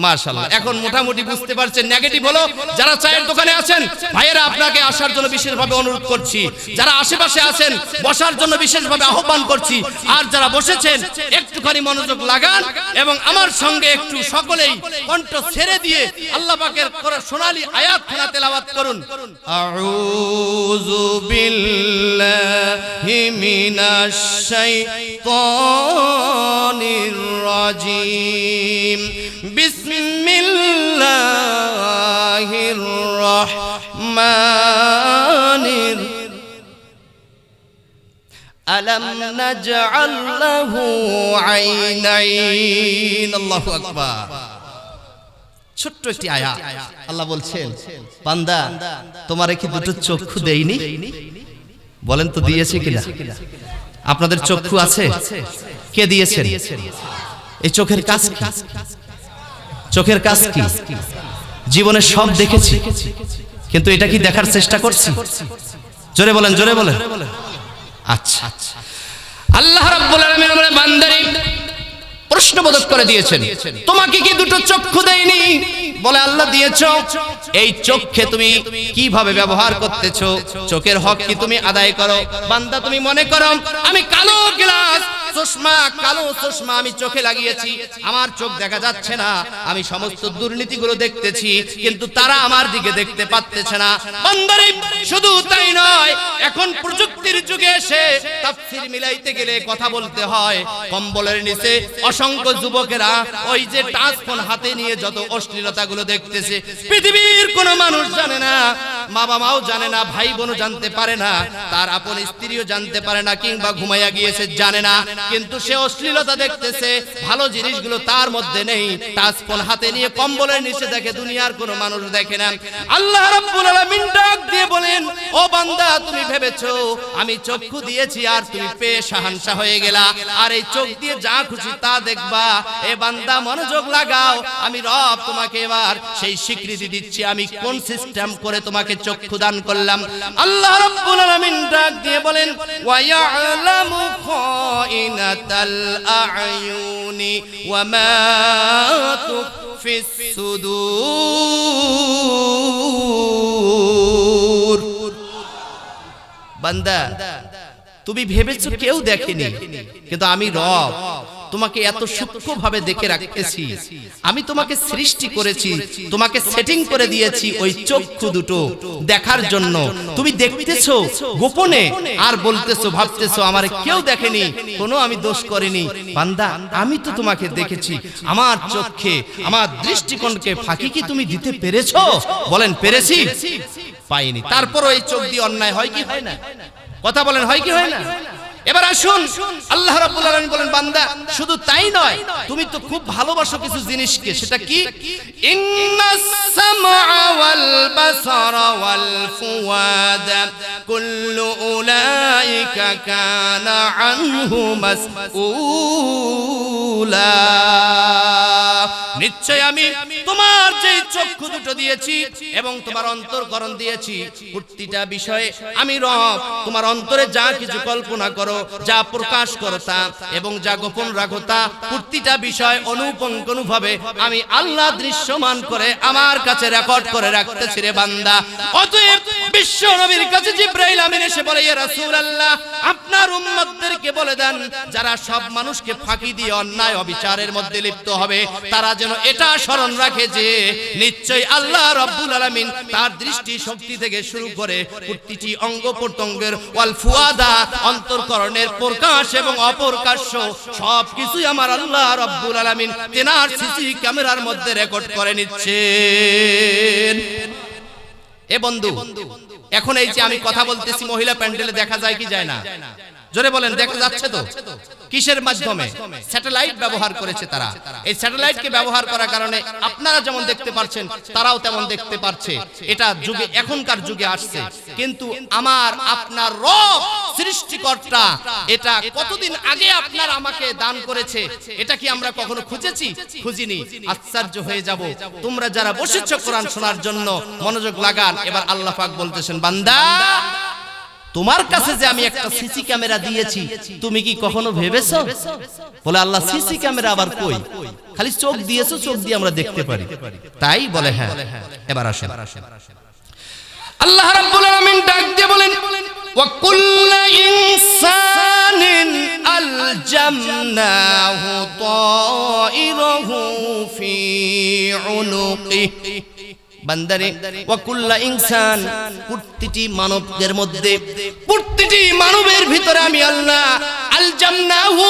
[SPEAKER 1] মাশাআল্লাহ, এখন মোটামুটি বুঝতে পারছেন। নেগেটিভ হলো যারা চায়ের দোকানে আছেন, ভাইয়েরা আপনাকে আসার জন্য বিশেষভাবে অনুরোধ করছি। যারা আশেপাশে আছেন, বসার জন্য বিশেষভাবে আহ্বান করছি। আর যারা বসেছেন, একটুখানি মনোযোগ লাগান এবং আমার সঙ্গে একটু সকলেই কণ্ঠ ছেড়ে দিয়ে আল্লাহ পাকের সোনালী আয়াতখানা তেলাওয়াত করুন। আউযু বিল্লাহি মিনাশ শাইতানির রাজিম। বিসমিল্লাহির রহমানির আলাম নাজআল লাহু আইনাইন। আল্লাহু আকবার। ছোট্ট একটি আয়াত, আল্লাহ বলছেন, বান্দা তোমারে কি দুটো চক্ষু দেইনি? বলেন তো দিয়েছে কিনা? আপনাদের চক্ষু আছে? কে দিয়েছেন? এই চোখের কাজ কি? চোখের কাজ কি? জীবনে সব দেখেছি, কিন্তু এটা কি দেখার চেষ্টা করছি? জোরে বলেন, জোরে বলেন। আচ্ছা, আল্লাহ রাব্বুল আলামিন আমাদের বান্দারে প্রশ্নবোধক করে দিয়েছেন, তোমাকে কি দুটো চক্ষু দেয়নি? বলে আল্লাহ দিয়েছো। এই চোখকে তুমি কিভাবে ব্যবহার করতেছো? চোখের হক কি তুমি আদায় করো? বান্দা তুমি মনে করো আমি কালো গ্লাস চশমা, কালো চশমা আমি চোখে লাগিয়েছি, আমার চোখ দেখা যাচ্ছে না, আমি সমস্ত দুর্নীতিগুলো দেখতেছি, কিন্তু তারা আমার দিকে দেখতে পাচ্ছে না। বান্দারে শুধু তাই নয়, এখন প্রযুক্তির যুগে এসে তাফসীর মিলাইতে গেলে কথা বলতে হয়। কম্বলের নিচে অসংখ্য যুবকেরা ওই যে টাচ ফোন হাতে নিয়ে যত অশ্লীলতাগুলো দেখতেছে, পৃথিবীর কোনো মানুষ জানে না, বাবা মাও জানে না, ভাই বোনও জানতে পারে না, তার আপন স্ত্রীও জানতে পারে না, কিংবা ঘুমাইয়া গিয়েছে জানে না, কিন্তু সে অশ্লীলতা দেখতেছে, ভালো জিনিসগুলো তার মধ্যে নেই। টাচ ফোন হাতে নিয়ে কম্বলের নিচে দেখে, দুনিয়ার কোনো মানুষ দেখে না। আল্লাহ রাব্বুল আলামিন ডাক দিয়ে বলেন, ও বান্দা তুমি ভেবেছো আমি চক্ষু দিয়েছি আর তুমি পেয়ে শাহানশা হয়ে গেলা, আর এই চোখ দিয়ে যা খুশি তা দেখবা? এ বান্দা মনোযোগ লাগাও, আমি রব তোমাকে এবার সেই স্বীকৃতি দিচ্ছি, আমি কোন সিস্টেম করে তোমাকে চক্ষু দান করলাম। আল্লাহ রাব্বুল আলামিন ডাক দিয়ে বলেন, ওয়া ইয়ালামু খাইনাতাল আ'য়ুনি ওয়া মা তুখফিস সুদূর। বান্দা তুমি ভেবেছো কেউ দেখেনি, কিন্তু আমি রব তোমাকে এত সূক্ষ্মভাবে দেখে রাখতেছি। আমি তোমাকে সৃষ্টি করেছি, তোমাকে সেটিং করে দিয়েছি ওই চক্ষু দুটো দেখার জন্য। তুমি দেখতেছো গোপনে আর বলতেছো, ভাবতেছো আমার কেউ দেখেনি, কোনো আমি দোষ করিনি। বান্দা আমি তো তোমাকে দেখেছি, আমার চোখে, আমার দৃষ্টিকোণকে ফাঁকি কি তুমি দিতে পেরেছো? বলেন পেরেছি? পাইনি। তারপর ওই চোখ দিয়ে অন্যায় হয় কি হয় না? কথা বলেন, হয় কি হয় না? এবার আসুন, আল্লাহ রাব্বুল আলামিন বলেন, বান্দা শুধু তাই নয়, তুমি তো খুব ভালোবাসো কিছু জিনিসকে। সেটা কি? ইন্নাস সামআ ওয়াল বাসারা ওয়াল ফুয়াদা কুল্লু উলাইকা কানা আনহু মাসউলা। নিশ্চয় আমি তোমার যে চক্ষু দুটো দিয়েছি এবং তোমার অন্তরকরণ দিয়েছি, প্রতিটা বিষয়ে আমি রব তোমার অন্তরে যা কিছু কল্পনা করো, যা প্রকাশ করো তা এবং যা গোপন রাখো তা প্রতিটা বিষয় অনুপঙ্কনুভাবে আমি আল্লাহ দৃশ্যমান করে আমার কাছে রেকর্ড করে রাখতেছি রে বান্দা। অতএব বিশ্ব নবীর কাছে জিবরাইল আমিন এসে বলে, ইয়া রাসূলুল্লাহ, আপনার উম্মতদেরকে বলে দেন যারা সব মানুষকে ফাঁকি দিয়ে অন্যায় অবিচারের মধ্যে লিপ্ত হবে তারা যেন এটা স্মরণ রাখে যে নিশ্চয়ই আল্লাহ রাব্বুল আলামিন তার দৃষ্টি শক্তি থেকে শুরু করে প্রতিটি অঙ্গ প্রত্যঙ্গের ওয়াল ফুয়াদা অন্তরকরণের প্রকাশ এবং অপ্রকাশ্য সবকিছুই আমার আল্লাহ রাব্বুল আলামিন তেনার সিসি ক্যামেরার মধ্যে রেকর্ড করে নিচ্ছেন। এ বন্ধু, এখন এই যে আমি কথা বলতেছি মহিলা প্যান্ডেলে দেখা যায় কি যায় না? জোরে বলেন, দেখা যাচ্ছে তো? কিসের মাধ্যমে? স্যাটেলাইট ব্যবহার করেছে তারা। এই স্যাটেলাইটকে ব্যবহার করার কারণে আপনারা যেমন দেখতে পাচ্ছেন তারাও তেমন দেখতে পাচ্ছে। এটা যুগে, এখনকার যুগে আসছে। কিন্তু আমার আপনার রব সৃষ্টিকর্তা এটা কতদিন আগে আপনার আমাকে দান করেছে, এটা কি আমরা কখনো খুঁজেছি? খুঁজিনি। আশ্চর্য হয়ে যাব। তোমরা যারা বসেছো কোরআন শোনার জন্য মনোযোগ লাগান। এবার আল্লাহ পাক বলতেছেন, বান্দা তোমার কাছে যে আমি একটা সিসি ক্যামেরা দিয়েছি তুমি কি কখনো ভেবেছো? বলে আল্লাহ সিসি ক্যামেরা আবার কই? খালি চোখ দিয়েছো, চোখ দিয়ে আমরা দেখতে পারি। তাই বলে হ্যাঁ। এবার আসেন, আল্লাহ রাব্বুল আলামিন ডাক দিয়ে বলেন, ওয়া কুল্লু ইনসানিন আলজামনাহু তাইরাহু ফি উনুকিহি। বান্দারে, ওয়া কুল্লু ইনসান, প্রতিটি মানবের মধ্যে, প্রতিটি মানবের ভিতরে আমি আল্লাহ আলজামনাহু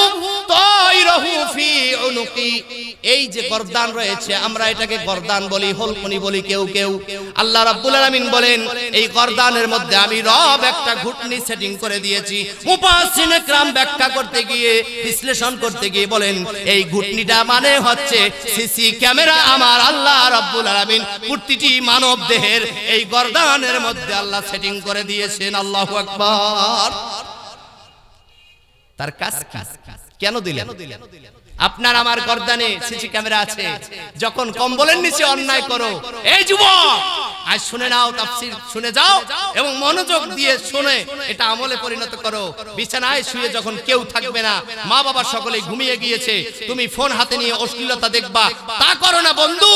[SPEAKER 1] তাইরাহু ফি উনুকি, এই যে গর্দান রয়েছে আমরা এটাকে গর্দান বলি, হলকুনি বলি কেউ কেউ। আল্লাহ রাব্বুল আলামিন বলেন এই গর্দানের মধ্যে আমি রব একটা ঘুটনি সেটিং করে দিয়েছি। মুফাসসিরিনে کرام ব্যাখ্যা করতে গিয়ে, বিশ্লেষণ করতে গিয়ে বলেন এই ঘুটনিটা মানে হচ্ছে সিসি ক্যামেরা। আমার আল্লাহ রাব্বুল আলামিন প্রতিটি মানব দেহের এই গর্দানের মধ্যে আল্লাহ সেটিং করে দিয়েছেন। আল্লাহু আকবার। তার কাজ কেন দিলেন? আপনার আমার গর্দানে সিসি ক্যামেরা আছে। যখন কম্বলের নিচে অন্যায় করো, এই যুবক আজ শুনে নাও, তাফসীর শুনে যাও এবং মনোযোগ দিয়ে শুনে এটা আমলে পরিণত করো। বিছানায় শুয়ে যখন কেউ থাকবে না, মা বাবা সকলেই ঘুমিয়ে গিয়েছে, তুমি ফোন হাতে নিয়ে অশ্লীলতা দেখবা, তা করো না বন্ধু।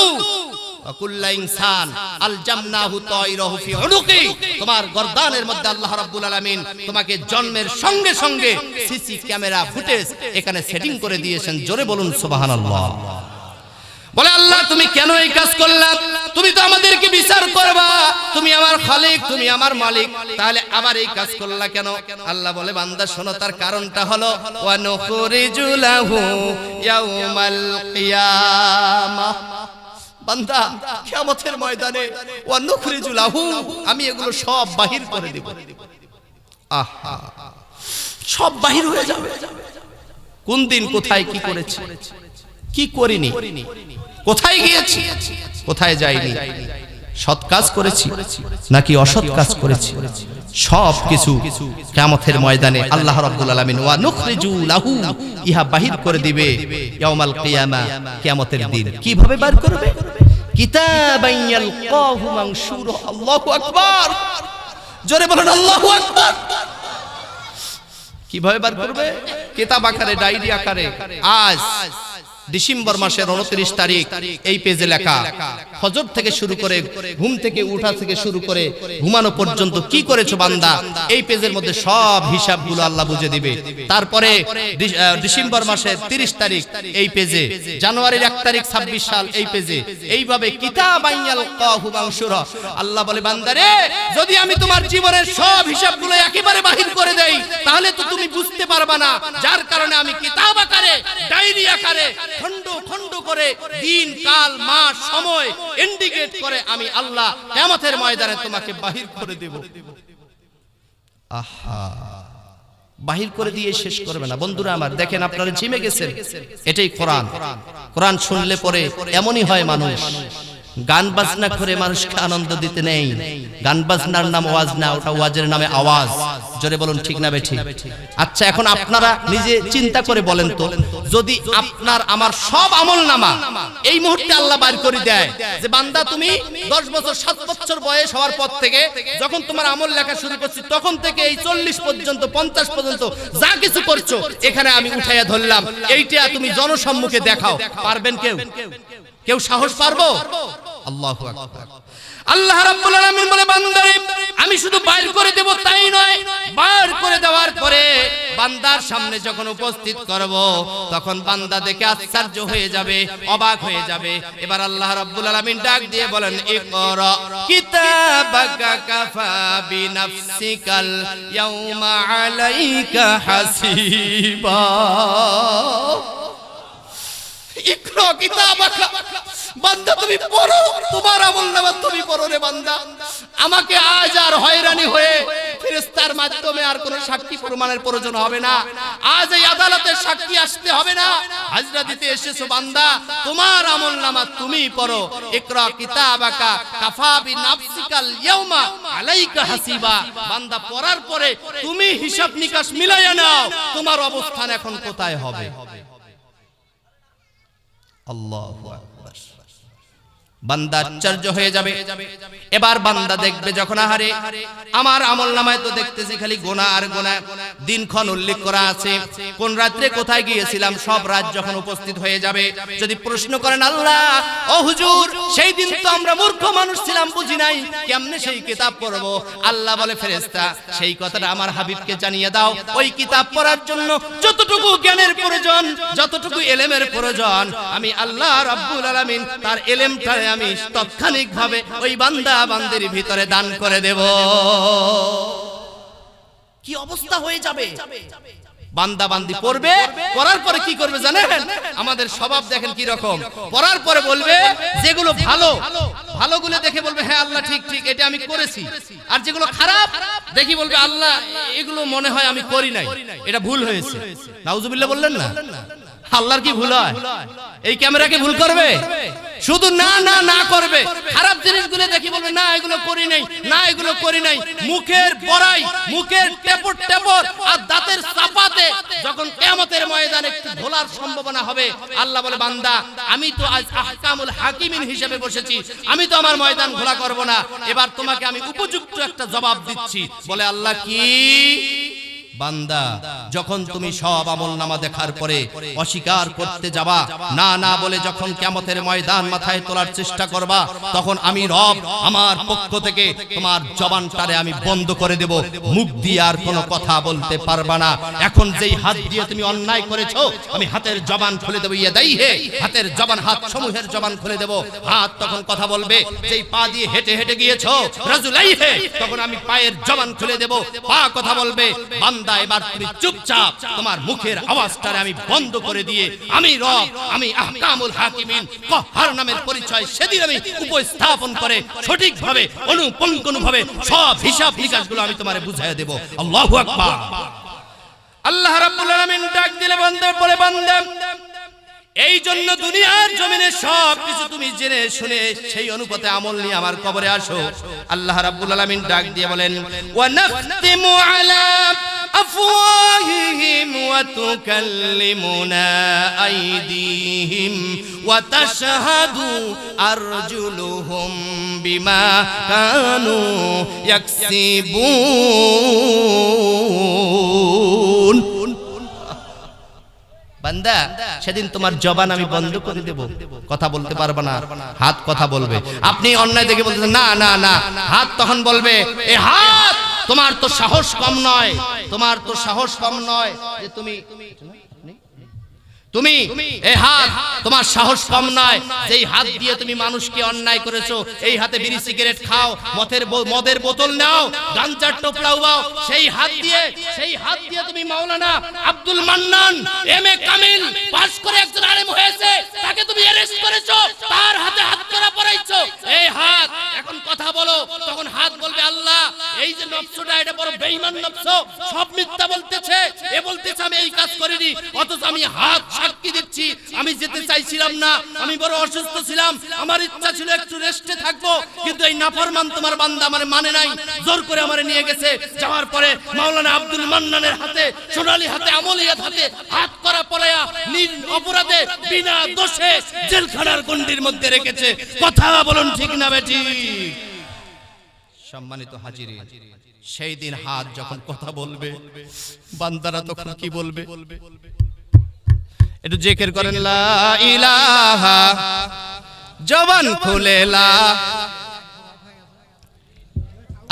[SPEAKER 1] কুল্লা ইনসান আলজামনাহু তাইরাহু ফি উনুকি, তোমার গর্দানের মধ্যে আল্লাহ রাব্বুল আলামিন তোমাকে জন্মের সঙ্গে সঙ্গে সিসি ক্যামেরা ফুটেজ এখানে সেটিং করে দিয়েছেন। জোরে বলুন সুবহানাল্লাহ। বলে আল্লাহ তুমি কেন এই কাজ করলা? তুমি তো আমাদেরকে বিচার করবা, তুমি আমার খালিক, তুমি আমার মালিক, তাহলে আবার এই কাজ করলা কেন? আল্লাহ বলে বান্দা শোনো, তার কারণটা হলো ওয়া নুখরিজু লাহু ইয়াউমাল কিয়ামাহ। বান্দা কিয়ামতের ময়দানে ওয়া নুখরিজু লাহু, আমি এগুলো সব বাহির করে দেব। আহা, সব বাহির হয়ে যাবে। কোন দিন কোথায় কি করেছি, কি করিনি, কোথায় গিয়েছি, কোথায় যাইনি, সৎ কাজ করেছি নাকি অসৎ কাজ করেছি, সব কিছু কিয়ামতের ময়দানে আল্লাহ রাব্বুল আলামিন ওয়া নুখরিজু লাহু, ইহা বাহির করে দিবে ইয়াউমাল কিয়ামা, কিয়ামতের দিন। কিভাবে বার করবে? কিতাবান ইয়ালকাহু মানশুরা। আল্লাহু আকবার। জোরে বলেন আল্লাহু আকবার। কিভাবে বার করবে? কিতাব আকারে, ডায়েরি আকারে। আজ ডিসেম্বর মাসের 29 তারিখ এই পেজে লেখা, ফজর থেকে শুরু করে, ঘুম থেকে উঠা থেকে শুরু করে ঘুমানো পর্যন্ত কি করেছো বান্দা, এই পেজের মধ্যে সব হিসাবগুলো আল্লাহ বুঝে দিবে। তারপরে ডিসেম্বর মাসের 30 তারিখ এই পেজে, জানুয়ারির 1 তারিখ 26 সাল এই পেজে, এইভাবে কিতাবান ইয়ালকাহু মানশুরা। আল্লাহ বলে বান্দারে, যদি আমি তোমার জীবনের সব হিসাবগুলো একেবারে বাহির করে দেই তাহলে তো তুমি বুঝতে পারবা না, যার কারণে আমি কিতাব আকারে, ডায়েরি আকারে খণ্ড খণ্ড করে দিন, কাল, মাস, সময় ইন্ডিকেট করে আমি আল্লাহ কিয়ামতের ময়দানে তোমাকে বাহির করে দেব। আহা, বাহির করে দিয়ে শেষ করবে না। বন্ধুরা আমার, দেখেন আপনারা জিমে গেছেন, এটাই কোরআন। কোরআন শুনলে পরে এমনই হয় মানুষ। গান বাজনা করে মানুষকে আনন্দ দিতে নেই। গান বাজনার নাম ওয়াজ না, ওটা ওয়াজের নামে আওয়াজ। জোরে বলুন ঠিক না বেঠিক? আচ্ছা এখন আপনারা নিজে চিন্তা করে বলেন তো, যদি আপনার আমার সব আমলনামা এই মুহূর্তে আল্লাহ বাইর করে দেয় যে বান্দা তুমি 10 বছর 7 বছর বয়স হওয়ার পর থেকে যখন তোমার আমল লেখা শুরু করছি তখন থেকে এই 40 পর্যন্ত 50 পর্যন্ত যা কিছু করছো এখানে আমি উঠাইয়া ধরলাম, এইটা তুমি জনসম্মুখে দেখাও, পারবেন কেউ? কেউ সাহস পারবো? আল্লাহু আকবার। আল্লাহ রাব্বুল আলামিন বলে বান্দারে আমি শুধু বাইর করে দেব তাই নয়, বাইর করে দেওয়ার পরে বান্দার সামনে যখন উপস্থিত করব তখন বান্দা দেখে আশ্চর্য হয়ে যাবে, অবাক হয়ে যাবে। এবার আল্লাহ রাব্বুল আলামিন ডাক দিয়ে বলেন ইকরা কিতাবাকা কাফা বিনাফসিকাল ইয়াউমা আলাইকা হাসিবা। ইকরা কিতাবাকা, বান্দা তুমি পড়ো, তোমার আমলনামা তুমি পড়ো রে বান্দা। আমাকে আজ আর হয়রানি হয়ে ফেরেশতার মাধ্যমে আর কোনো সাক্ষী প্রমাণের প্রয়োজন হবে না, আজ এই আদালতের সাক্ষী আসতে হবে না, হাজরা দিতে এসেছো বান্দা, তোমার আমলনামা তুমি পড়ো। ইকরা কিতাবাকা কাফা বিনাফসিকাল ইয়াউমা আলাইকা হাসিবা। বান্দা পড়ার পরে তুমি হিসাব নিকাশ মিলাইয়া নাও তোমার অবস্থান এখন কোথায় হবে। আল্লাহু আকবার। বান্দা আশ্চর্য হয়ে যাবে। এবার বান্দা দেখবে যখন আহারে আমার আমলনামায় তো দেখতেছি খালি গোনা আর গোনা, দিনক্ষণ উল্লেখ করা আছে, কোন রাত্রে কোথায় গিয়েছিলাম সব রাত যখন উপস্থিত হয়ে যাবে, যদি প্রশ্ন করেন আল্লাহ ও হুজুর সেই দিন তো আমরা মূর্খ মানুষ ছিলাম, বুঝি নাই, কেমনে সেই কিতাব পড়বো? আল্লাহ বলে ফেরেশতা সেই কথাটা আমার হাবিবকে জানিয়ে দাও, ওই কিতাব পড়ার জন্য যতটুকু জ্ঞানের প্রয়োজন, যতটুকু ইলমের প্রয়োজন আমি আল্লাহ রাব্বুল আলামিন তার ইলমটা আমি তাৎক্ষণিকভাবে ওই বান্দা বান্দির ভিতরে দান করে দেব। কি অবস্থা হয়ে যাবে? বান্দা বান্দি পড়বে, পড়ার পরে কি করবে জানেন? আমাদের স্বভাব দেখেন কি রকম, পড়ার পরে বলবে যেগুলো ভালো ভালোগুলো দেখে বলবে হ্যাঁ আল্লাহ ঠিক ঠিক এটা আমি করেছি, আর যেগুলো খারাপ দেখি বলবে আল্লাহ এগুলো মনে হয় আমি করি নাই, এটা ভুল হয়েছে। নাউজুবিল্লাহ বললেন না? আল্লাহর কি ভুল হয়? এই ক্যামেরা কি ভুল করবে? শুধু না না না করবে। খারাপ জিনিসগুলো দেখি বলবে না এগুলো করি নাই, না এগুলো করি নাই। মুখের বড়াই, মুখের টেপর টেপর আর দাঁতের চাপাতে যখন কিয়ামতের ময়দানে একটু ভোলার সম্ভাবনা হবে, আল্লাহ বলে বান্দা আমি তো আজ আহকামুল হাকিমিন হিসেবে বসেছি, আমি তো আমার ময়দান ঘোলা করব না, এবার তোমাকে আমি উপযুক্ত একটা জবাব দিচ্ছি। বলে আল্লাহ কি? বান্দা যখন তুমি সব আমলনামা দেখার পরে অস্বীকার করতে যাবা, না না বলে যখন কিয়ামতের ময়দান মাথায় তোলার চেষ্টা করবা, তখন আমি রব আমার পক্ষ থেকে তোমার জবানটারে আমি বন্ধ করে দেব, মুখ দিয়ে আর কোনো কথা বলতে পারবা না। এখন যেই হাত দিয়ে তুমি অন্যায় করেছো আমি হাতের জবান খুলে দেব, ইয়াদাইহে হাতের জবান, হাত সমূহের জবান খুলে দেব। হাত তখন কথা বলবে, যেই পা দিয়ে হেঁটে হেঁটে গিয়েছো রাজুলাইহে তখন আমি পায়ের জবান খুলে দেব, পা কথা বলবে। বান্দা এবার তুমি চুপচাপ তোমার মুখের আওয়াজটারে আমি বন্ধ করে দিয়ে আমি রব, আমি আহকামুল হাকিমিন কহার নামের পরিচয় সেদিন আমি উপস্থাপন করে সঠিকভাবে অনুপঙ্কনুভাবে সব হিসাব নিকাশগুলো আমি তোমারে বুঝাইয়া দেব। আল্লাহু আকবার। আল্লাহ রাব্বুল আলামিন ডাক দিলে বান্দা বলে বান্দা এই জন্য দুনিয়ার জমিনে সব কিছু তুমি জেনে শুনে সেই অনুপাতে আমল নিয়ে আমার কবরে আসো। আল্লাহ রাব্বুল আলামিন ডাক দিয়ে বলেন ওয়া নাখতিমু আলা আফওয়াহিহিম ওয়া তুকাল্লিমুনা আইদিহিম ওয়া তাশহাদু আরজুলুহুম বিমা কানু ইয়াকসিবুন। বান্দা সেদিন তোমার জবান আমি বন্ধ করে দেব, কথা বলতে পারবে না, হাত কথা বলবে। আপনি অন্যায় দেখে বলতেছেন না না না, হাত তখন বলবে এ হাত তোমার তো সাহস কম নয়, তোমার তো সাহস কম নয় যে তুমি এই হাত তোমার সাহস কম নয় যেই হাত দিয়ে তুমি মানুষকে অন্যায় করেছো, এই হাতে বিড়ি সিগারেট খাও, মদের বোতল নাও, গাঞ্জার টোপলা উবাও, সেই হাত দিয়ে তুমি মাওলানা Abdul Mannan M A Kamil pass করে একজন আলেম হয়েছে, তাকে তুমি অ্যারেস্ট করেছো, তার হাতে হাত করা পরাইছো, এই হাত এখন কথা বলো। তখন হাত বলবে আল্লাহ এই যে নফসটা এটা বড় বেঈমান নফস, সব মিথ্যা বলতেছে, এ বলতেছে আমি এই কাজ করিনি, অথচ আমি হাত সাক্ষী দিচ্ছি আমি যে যেতে চাইছিলাম না, আমি বড় অসুস্থ ছিলাম, আমার ইচ্ছা ছিল একটু রেস্টে থাকবো, কিন্তু এই নাফরমান তোমার বান্দা আমার মানে নাই, জোর করে আমারে নিয়ে গেছে। যাওয়ার পরে মাওলানা আব্দুল মান্নানের হাতে, সোনালী হাতে, আমলিয়াত হাতে হাত করা পড়ায়া অপরাধে বিনা দোষে জেলখানার গণ্ডির মধ্যে রেখেছে। কথা বলুন ঠিক না বেটি? সম্মানিত হাজিরিন, সেই দিন হাত যখন কথা বলবে, বান্দারা তখন কি বলবে? একটু জিকির করেন, লা ইলাহা, জবান খুলে লা,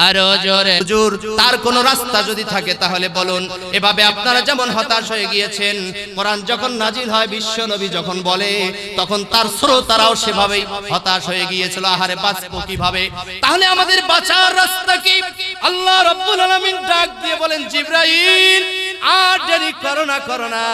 [SPEAKER 1] আরো জোরে। হুজুর, তার কোন রাস্তা যদি থাকে তাহলে বলুন। এভাবে আপনারা যেমন হতাশ হয়ে গিয়েছেন, কোরআন যখন নাজিল হয়, বিশ্ব নবী যখন বলে, তখন তার শ্রোতারাও সেভাবেই হতাশ হয়ে গিয়েছিল। আহারে বাঁচবো কিভাবে? তাহলে আমাদের বাঁচার রাস্তা কি? আল্লাহ রাব্বুল আলামিন ডাক দিয়ে বলেন, জিবরাইল, আর দেরি করো না,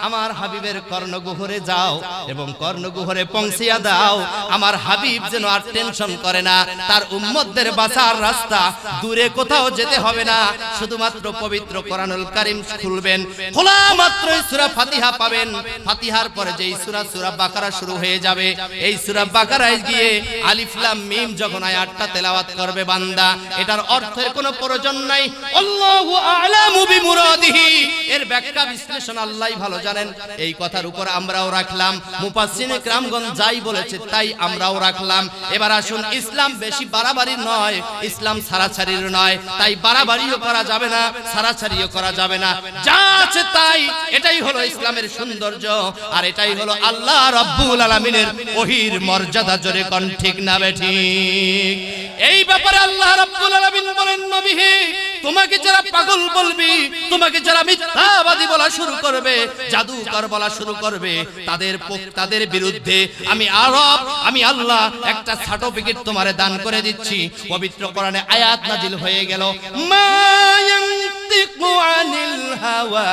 [SPEAKER 1] আমার হাবিবের কর্ণগুহরে যাও এবং কর্ণগুহরে পৌঁছিয়া দাও। আমার হাবিব যেন আর টেনশন করে না, তার উম্মতদের বাঁচার রাস্তা দূরে কোথাও যেতে হবে না, শুধুমাত্র পবিত্র কোরআনুল কারীম খুলবেন, খোলা মাত্রই সূরা ফাতিহা পাবেন। ফাতিহার পরে যেই সূরা বাকারা শুরু হয়ে যাবে, এই সূরা বাকারায় গিয়ে আলিফ লাম মিম যখন আয়াতটা তেলাওয়াত করবে বান্দা, এটার অর্থের কোনো প্রয়োজন নাই। আল্লাহু আ'লামু বিমুরাদিহি, এর ব্যাখ্যা বিশ্লেষণ আল্লাহই ভালো জানেন। এই কথার উপর আমরাও রাখলাম, মুফাসসিরিনে কিরামগণ যাই বলেছে তাই আমরাও রাখলাম। এবার আসুন, ইসলাম বেশি বাড়াবাড়ি নয়, ইসলাম ছাড়াছাড়ির নয়, তাই বাড়াবাড়িও করা যাবে না, ছাড়াছাড়িও করা যাবে না, যা আছে তাই। এটাই হলো ইসলামের সৌন্দর্য, আর এটাই হলো আল্লাহ রাব্বুল আলামিনের ওহীর মর্যাদা। জোরে কোন ঠিক না বেঠিক? এই ব্যাপারে আল্লাহ রাব্বুল আলামিন বলেন, নবী হে, তোমাকে যারা পাগল বলবি, তোমাকে যারা মিথ্যাবাদী বলা শুরু করবে, জাদুকর বলা শুরু করবে, তাদের বিরুদ্ধে আমি আল্লাহ একটা সার্টিফিকেট তোমারে দান করে দিচ্ছি। পবিত্র কোরআনে আয়াত নাজিল হয়ে গেল, মা ইয়ানতিকু আনিল হাওয়া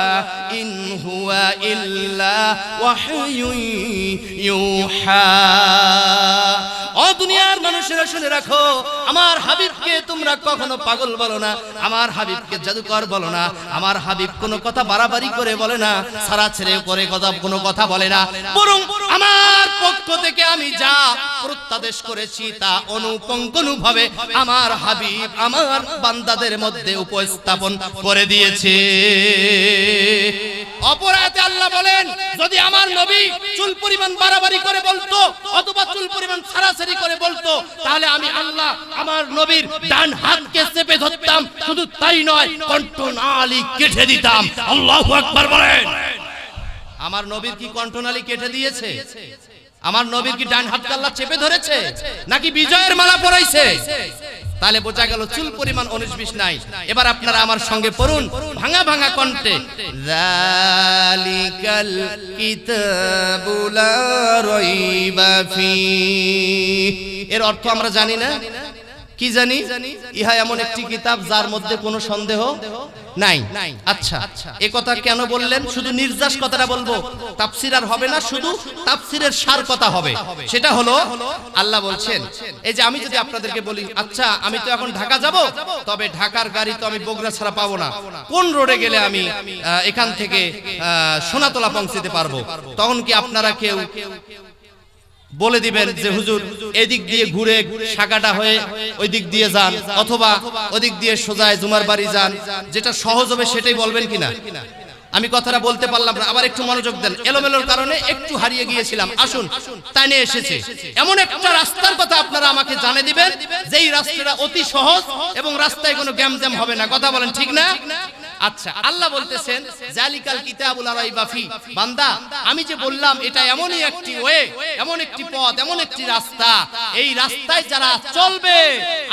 [SPEAKER 1] ইন হুয়া ইল্লা ওয়াহয়ুন ইউহা। ও দুনিয়ার মানুষেরা শুনে রাখো, আমার হাবিবকে তোমরা কখনো পাগল বলো না, আমার হাবিবকে জাদুকর বলো না, আমার হাবিব কোনো কথা বাড়াবাড়ি করে বলে না, সারা ছেড়ে করে কোনো কথা বলে না, বরং আমার পক্ষ থেকে আমি যা প্রত্যাদেশ করেছি তা অনুপঙ্কনুভাবে আমার হাবিব আমার বান্দাদের মধ্যে উপস্থাপন করে দিয়েছে। অপরাধে আল্লাহ বলেন, যদি আমার নবী চুল পরিমাণ বাড়াবাড়ি করে বলতো অথবা চুল পরিমাণ ছাড়াছাড়ি করে বলতো, তাহলে আমি আল্লাহ আমার নবীর ডান হাতকে চেপে ধরতাম, শুধু তাই নয়, কণ্ঠনালী কেটে দিতাম। আল্লাহু আকবার বলেন। আমার নবীর কি কণ্ঠনালী কেটে দিয়েছে? আমার নবীর কি ডান হাতকে আল্লাহ চেপে ধরেছে নাকি বিজয়ের মালা পরাইছে? তাহলে বোঝা গেল চুল পরিমাণ 19-20 নাই। এবার আপনারা আমার সঙ্গে পড়ুন ভাঙা ভাঙা কণ্ঠে, যালিকাল কিতাবু লা রাইবা ফীহি। এর অর্থ আমরা জানি না, কি জানি? ইহা এমন একটি কিতাব যার মধ্যে কোনো সন্দেহ নাই। আচ্ছা, এই কথা কেন বললেন? শুধু নির্যাস কথাটা বলবো, তাফসীর আর হবে না, শুধু তাফসীরের সার কথা হবে। সেটা হলো, আল্লাহ বলছেন, এই যে আমি যদি আপনাদেরকে বলি, আচ্ছা আমি তো এখন ঢাকা যাব, তবে ঢাকার গাড়ি তো আমি বগুড়া ছাড়া পাবো না, কোন রোডে গেলে আমি এখান থেকে সোনাতলা পৌঁছতে পারবো? তখন কি আপনারা কেউ বলে দিবেন যে হুজুর এদিক দিয়ে ঘুরে শাখাটা হয়ে ওই দিক দিয়ে যান, অথবা ওদিক দিয়ে সোজা জুমার বাড়ি যান, যেটা সহজ হবে সেটাই বলবেন কিনা? আমি কথাটা বলতে পারলাম না, আবার একটু মনোযোগ দেন, এলোমেলোর কারণে একটু হারিয়ে গিয়েছিলাম। আসুন, তাই নিয়ে এসেছে এমন একটা রাস্তার কথা আপনারা আমাকে জানিয়ে দিবেন, যেই রাস্তাটা অতি সহজ এবং রাস্তায় কোনো গ্যামজ্যাম হবে না। কথা বলেন ঠিক না? আচ্ছা, আল্লাহ বলতেছেন, জালিকাল কিতাবুল লা রাইবা ফি। বান্দা, আমি যে বললাম এটা এমনই একটি ওয়ে, এমন একটি পথ, এমন একটি রাস্তা, এই রাস্তায় যারা চলবে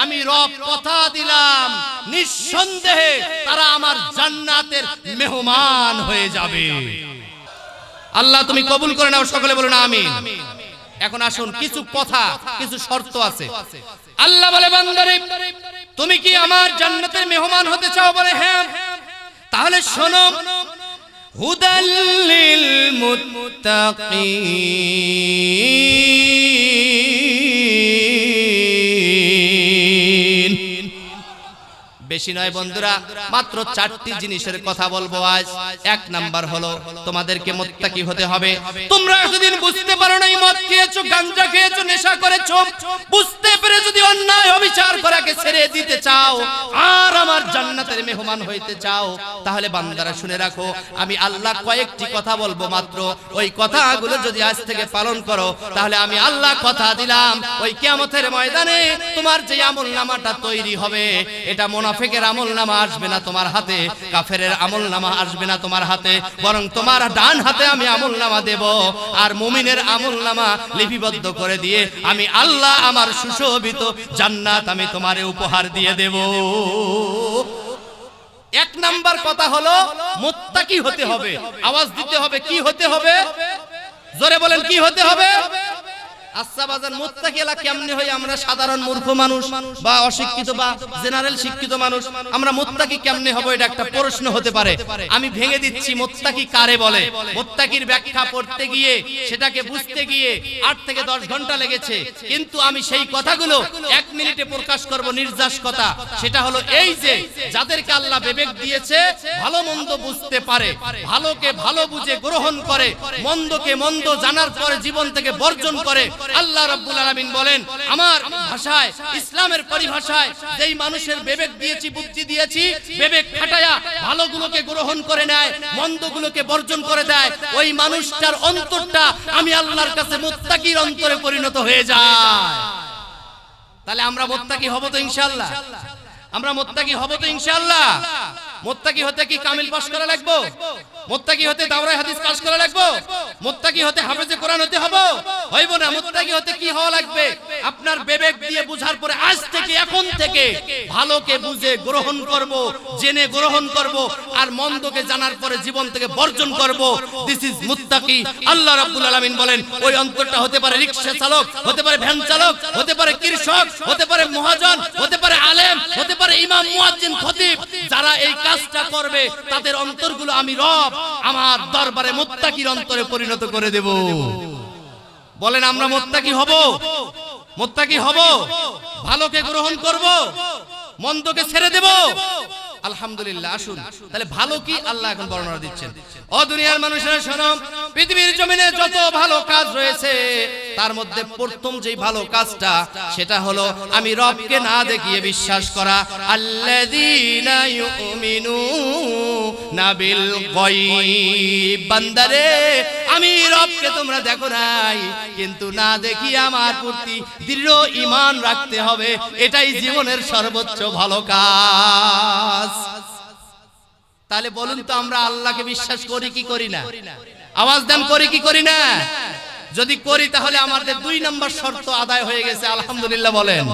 [SPEAKER 1] আমি রব কথা দিলাম নিঃসন্দেহে তারা আমার জান্নাতের মেহমান হয়ে যাবে। আল্লাহ তুমি কবুল করে নাও, সকলে বলুন আমিন। এখন আসুন, কিছু কথা, কিছু শর্ত আছে। আল্লাহ বলে, বান্দারে তুমি কি আমার জান্নাতের মেহমান হতে চাও? বলে হ্যাঁ। তাহলে শোনো, হুদাল লিল মুত্তাকিন, বেশি নয় বন্ধুরা, মাত্র 4টি জিনিসের কথা বলবো আজ। 1 নাম্বার হলো তোমাদেরকে মুত্তাকি হতে হবে। তোমরা এতদিন বুঝতে পারো নাই, মদ খেয়েছো, গাঁজা খেয়েছো, নেশা করেছো, বুঝতে পেরে যদি অন্যায় অবিচার করাকে ছেড়ে দিতে চাও আর আমার জান্নাতের মেহমান হইতে চাও, তাহলে বান্দারা শুনে রাখো, আমি আল্লাহ কয়েকটি কথা বলবো মাত্র। ওই কথাগুলো যদি আজ থেকে পালন করো, তাহলে আমি আল্লাহ কথা দিলাম, ওই কিয়ামতের ময়দানে তোমার যে আমলনামাটা তৈরি হবে, এটা মুনাফিকের আমলনামা আসবে না তোমার হাতে, কাফেরের আমলনামা আসবে না তোমার হাতে, বরং তোমার ডান হাতে আমি আমলনামা দেব, আর মুমিনের আমলনামা লিপিবদ্ধ করে দিয়ে আমি আল্লাহ আমার সুশোভিত জান্নাত আমি তোমারে উপহার দিয়ে দেব। 1 নাম্বার কথা হলো মুত্তাকি হতে হবে। আওয়াজ দিতে হবে, কি হতে হবে? জোরে বলেন, কি হতে হবে? আচ্ছা বাজান, মুত্তাকি এলা কেমনে হয়? আমরা সাধারণ মূর্খ মানুষ বা অশিক্ষিত বা জেনারেল শিক্ষিত মানুষ, আমরা মুত্তাকি কেমনে হব? এটা একটা প্রশ্ন হতে পারে। আমি ভেঙে দিচ্ছি মুত্তাকি কারে বলে। মুত্তাকির ব্যাখ্যা পড়তে গিয়ে, সেটাকে বুঝতে গিয়ে 8 থেকে 10 ঘন্টা লেগেছে, কিন্তু আমি সেই কথাগুলো 1 মিনিটে প্রকাশ করব, নির্যাস কথা। সেটা হলো এই যে, যাদেরকে আল্লাহ বিবেক দিয়েছে, ভালো মন্দ বুঝতে পারে, ভালোকে ভালো বুঝে গ্রহণ করে, মন্দকে মন্দ জানার পরে জীবন থেকে বর্জন করে। আল্লাহ রাব্বুল আলামিন বলেন, আমার ভাষায়, ইসলামের পরিভাষায়, যেই মানুষের বিবেক দিয়েছি, বুদ্ধি দিয়েছি, বিবেক খাটায়া ভালোগুলোকে গ্রহণ করে নেয়, মন্দগুলোকে বর্জন করে দেয়, ওই মানুষটার অন্তরটা আমি আল্লাহর কাছে মুত্তাকির অন্তরে পরিণত হয়ে যায়। তাহলে আমরা মুত্তাকি হব তো ইনশাআল্লাহ? আমরা মুত্তাকি হব তো ইনশাআল্লাহ? মুত্তাকি হতে কি কামিল পাশ করা লাগবে? মুত্তাকি হতে দাওরায়ে হাদিস পাশ করা লাগবে? মুত্তাকি হতে হাফেজে কোরআন হতে হবে? হইব না। মুত্তাকি হতে কি হওয়া লাগবে? আপনার বিবেক দিয়ে বুঝার পরে আজ থেকে, এখন থেকে ভালোকে বুঝে গ্রহণ করব, জেনে গ্রহণ করব, আর মন্দকে জানার পরে জীবন থেকে বর্জন করব। দিস ইজ মুত্তাকি। আল্লাহ রাব্বুল আলামিন বলেন, ওই অন্তরটা হতে পারে রিকশা চালক, হতে পারে ভ্যান চালক, হতে পারে কৃষক, হতে পারে মহাজন, হতে পারে আলেম, হতে পারে ইমাম, মুয়াজ্জিন, খতিব। যারা এই কাজটা করবে, তাদের অন্তরগুলো আমি রব আমার দরবারে মুত্তাকির অন্তরে পরিণত করে দেব। বলেন, আমরা মুত্তাকি হব? মুত্তাকি হব, ভালোকে গ্রহণ করব, মন্দকে ছেড়ে দেব। আলহামদুলিল্লাহ। আসুন তাহলে ভালো কি আল্লাহ এখন বর্ণনা দিচ্ছেন। ও দুনিয়ার মানুষেরা শোনো, পৃথিবীর জমিনে যত ভালো কাজ রয়েছে, তার মধ্যে প্রথম যেই ভালো কাজটা, সেটা হলো আমি রবকে না দেখিয়ে বিশ্বাস করা। আল্লাযীনা ইউমিনুনা বিল গায়ব। বান্দারে, আমি রবকে তোমরা দেখো নাই, কিন্তু না দেখিয়ে আমার প্রতি দৃঢ় ঈমান রাখতে হবে। এটাই জীবনের সর্বোচ্চ ভালো কাজ। তাহলে বলুন তো, আমরা আল্লাহকে বিশ্বাস করি কি করি না? আওয়াজ দেন, করি কি করি না? যদি করি, তাহলে আমাদের 2 নম্বর শর্ত আদায় হয়ে গেছে। আলহামদুলিল্লাহ বলেন।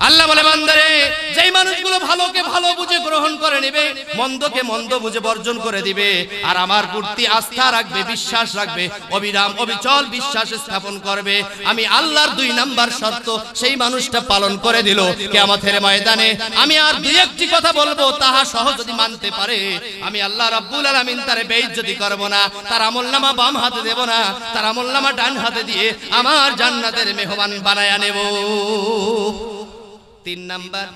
[SPEAKER 1] আল্লাহ বলে, বান্দারে, যেই মানুষগুলো ভালোকে ভালো বুঝে গ্রহণ করে নেবে, মন্দকে মন্দ বুঝে বর্জন করে দিবে, আর আমার প্রতি আস্থা রাখবে, বিশ্বাস রাখবে, অবিরাম অবিচল বিশ্বাস স্থাপন করবে, আমি আল্লাহর 2 নাম্বার শর্ত সেই মানুষটা পালন করে দিল, কিয়ামতের ময়দানে আমি আর 2-1টি কথা বলবো, তাহা সহ যদি মানতে পারে, আমি আল্লাহ রাব্বুল আলামিন তারে বেইজ্জতি করব না, তার আমলনামা বাম হাতে দেব না, তার আমলনামা ডান হাতে দিয়ে আমার জান্নাতের মেহমান বানায়া নেব। 3 নাম্বার।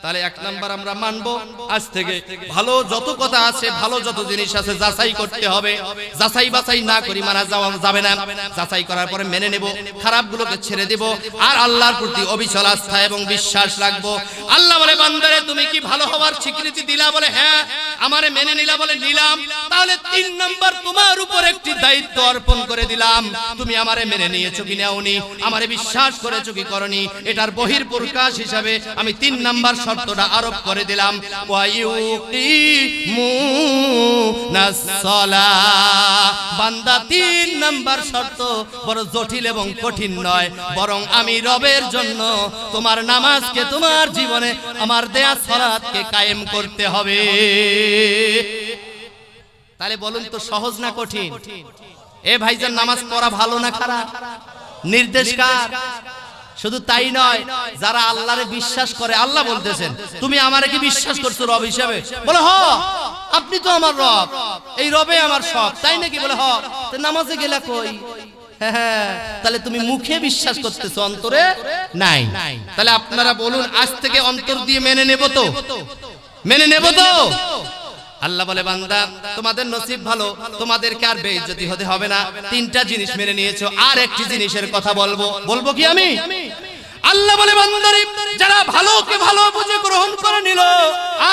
[SPEAKER 1] তাহলে 1 নাম্বার আমরা মানবো, আজ থেকে ভালো যত কথা আছে, ভালো যত জিনিস আছে, যাচাই করতে হবে। যাচাই বাছাই না করি মানা যাওয়া যাবে না। যাচাই করার পরে মেনে নেব, খারাপগুলোকে ছেড়ে দেব, আর আল্লাহর প্রতি অবিচল আস্থা এবং বিশ্বাস রাখবো। আল্লাহ বলে, বান্দারে, তুমি কি ভালো হওয়ার স্বীকৃতি দিলা? বলে হ্যাঁ। আমারে মেনে নিলা? বলে নিলাম। তাহলে 3 নাম্বার, তোমার উপর একটি দায়িত্ব অর্পণ করে দিলাম। তুমি আমারে মেনে নিয়েছো কি নাওনি, আমারে বিশ্বাস করেছো কি করনি, এটার বহিঃপ্রকাশ হিসাবে আমি 3 নাম্বার শর্তটা আরোপ করে দিলাম। বান্দা, 3 নাম্বার শর্ত বড় জটিল এবং কঠিন নয়, বরং আমি রবের জন্য তোমার নামাজকে, তোমার জীবনে আমার দেয়া সালাতকে কায়েম করতে হবে। তাহলে বলুন তো, সহজ না কঠিন? এ ভাইজান, নামাজ পড়া ভালো না খারাপ? নির্দেশ কার? শুধু তাই নয়, যারা আল্লাহরে বিশ্বাস করে, আল্লাহ বলতেছেন, তুমি আমারে কি বিশ্বাস করছো রব হিসেবে? বলে হ, আপনি তো আমার রব, এই রবে আমার সব, তাই নাকি? বলে হ। তো নামাজে গেলা কই? হ্যাঁ, তাহলে তুমি মুখে বিশ্বাস করতেছো, অন্তরে নাই। তাহলে আপনারা বলুন, আজ থেকে অন্তর দিয়ে মেনে নেব তো? মেনে নেব তো? আল্লাহ বলে বান্দা তোমাদের নসিব ভালো, তোমাদেরকে আর বেইজ্জতি হতে হবে না। তিনটা জিনিস মেনে নিয়েছো, আর একটি জিনিসের কথা বলবো কি আমি? আল্লাহ বলে বান্দারে যারা ভালোকে ভালো বুঝে গ্রহণ করে নিল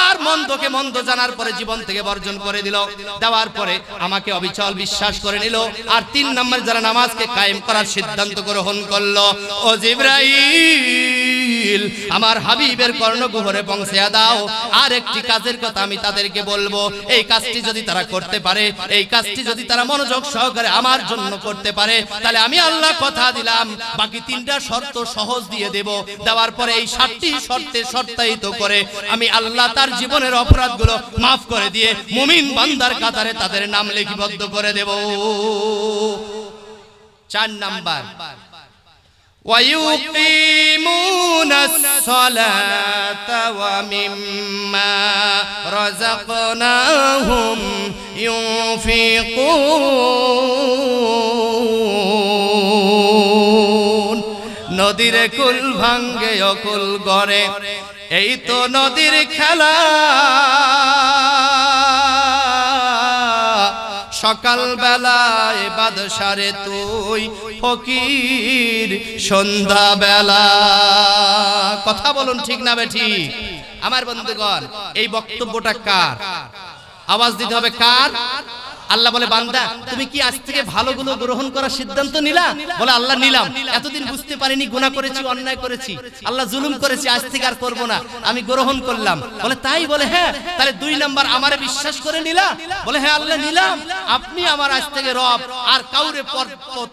[SPEAKER 1] আর মন্দকে মন্দ জানার পরে জীবন থেকে বর্জন করে দিল, দেওয়ার পরে আমাকে অবিচল বিশ্বাস করে নিল, আর 3 নম্বর যারা নামাজকে কায়েম করার সিদ্ধান্ত গ্রহণ করলো, ও জিবরাইল আমার হাবিবের কর্ণগহ্বরে পৌঁছে দাও। আর একটি কাজের কথা আমি তাদেরকে বলবো, এই কাজটি যদি তারা করতে পারে, এই কাজটি যদি তারা মনোযোগ সহকারে আমার জন্য করতে পারে, তাহলে আমি আল্লাহ কথা দিলাম বাকি 3টা শর্ত সহজ দিয়ে দেব। দেওয়ার পরে এই 7টি শর্তে শর্তায়িত করে আমি আল্লাহ তার জীবনের অপরাধগুলো মাফ করে দিয়ে মুমিন বান্দার কাতারে তাদের নাম লিপিবদ্ধ করে দেব। 4 নাম্বার, وَيُقِيمُونَ الصَّلَاةَ وَمِمَّا رَزَقْنَاهُمْ يُنْفِقُونَ। নদীর কুল ভাঙ্গে অকুল গড়ে, এই তো নদীর খেলা। সকাল বেলায় বাদশারে তুই ফকির সন্ধ্যা বেলা। কথা বলুন ঠিক না বেঠিক? আমার বন্ধুগণ, এই বক্তব্যটা কার? আওয়াজ দিতে হবে কার? আল্লাহ বলে বান্দা তুমি কি আজ থেকে ভালোগুলো গ্রহণ করার সিদ্ধান্ত নিলা? বলে আল্লাহ নিলাম, এতদিন বুঝতে পারিনি, গুনাহ করেছি, অন্যায় করেছি, আল্লাহ জুলুম করেছি, আজ থেকে আর করব না, আমি গ্রহণ করলাম। বলে তাই? বলে হ্যাঁ। তাহলে 2 নাম্বার আমারে বিশ্বাস করে নিলা? বলে হ্যাঁ আল্লাহ নিলাম, আপনি আমার আজ থেকে রব, আর কাউরে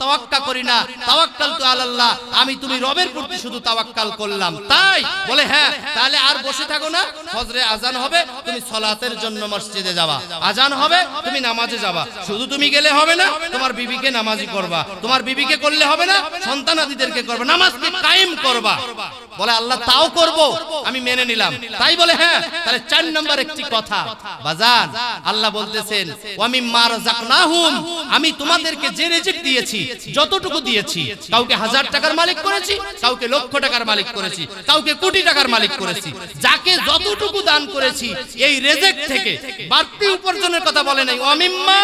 [SPEAKER 1] তাওয়াক্কাল করি না, তাওয়াক্কাল তো আল্লাহ, আমি তুমি রবের প্রতি শুধু তাওয়াক্কাল করলাম। তাই? বলে হ্যাঁ। তাহলে আর বসে থাকো না, ফজরে আজান হবে, তুমি সালাতের জন্য মসজিদে যাবা, আজান হবে তুমি নামাজে যাবা। শুধু তুমি গেলে হবে না, তোমার বিবিকে নামাজি করবা, তোমার বিবিকে করলে হবে না, সন্তানাদিদেরকে করবা, নামাজকে কায়েম করবা। বলে আল্লাহ তাও করব, আমি মেনে নিলাম। তাই? বলে হ্যাঁ। তাহলে 4 নম্বর একটি কথা বাজান, আল্লাহ বলতেছেন ওয়ামিম্মা রাযাকনাহুম, আমি তোমাদেরকে যে রিজিক দিয়েছি, যতটুকু দিয়েছি, কাউকে 1000 টাকার মালিক করেছি, কাউকে লক্ষ টাকার মালিক করেছি, কাউকে কোটি টাকার মালিক করেছি, যাকে যতটুকু দান করেছি এই রিজিক থেকে বাড়তি উপার্জনের কথা বলে নাই। ওয়ামিম্মা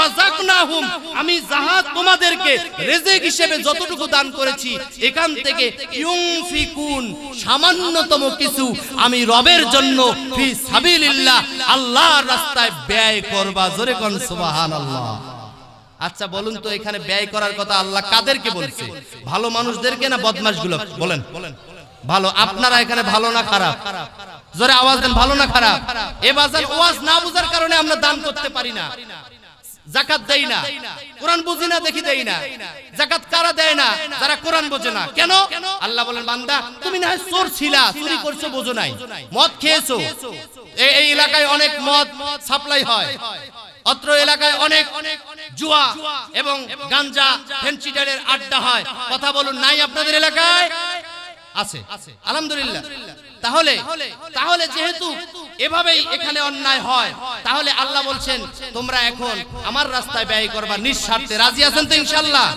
[SPEAKER 1] রাযাকনাহুম, আমি যাহা তোমাদেরকে রিজিক হিসেবে যতটুকু দান করেছি, এখান থেকে ইউনফিকুন, সামান্যতম কিছু আমি রবের জন্য ফি সাবিলিল্লাহ, আল্লাহর রাস্তায় ব্যয় করবা। জোরে কোন সুবহানাল্লাহ। আচ্ছা বলুন তো, এখানে ব্যয় করার কথা আল্লাহ কাদেরকে বলছে? ভালো মানুষদেরকে না বদমাশগুলো? বলেন ভালো। আপনারা এখানে ভালো না খারাপ? জোরে আওয়াজ দেন, ভালো না খারাপ? এ বাজার ওয়াজ না বুঝার কারণে আমরা দান করতে পারি না, যাকাত দেই না, কোরআন বুঝি না দেখি দেই না। যাকাত কারা দেয় না? যারা কোরআন বোঝে না। কেন? আল্লাহ বলেন বান্দা তুমি না হয় চোর ছিলা, চুরি করছো, বোঝো নাই, মদ খেয়েছো, এই এলাকায় অনেক মদ সাপ্লাই হয়, অত্র এলাকায় অনেক জুয়া এবং গাঞ্জা ফেন্সিডারের আড্ডা হয়। কথা বলুন, নাই আপনাদের এলাকায়? আছে, আলহামদুলিল্লাহ। তাহলে যেহেতু এভাবেই এখানে অন্যায় হয়, তাহলে আল্লাহ বলছেন তোমরা এখন আমার রাস্তায় ব্যয় করবা নিঃস্বার্থে। রাজি আছেন তো ইনশাআল্লাহ?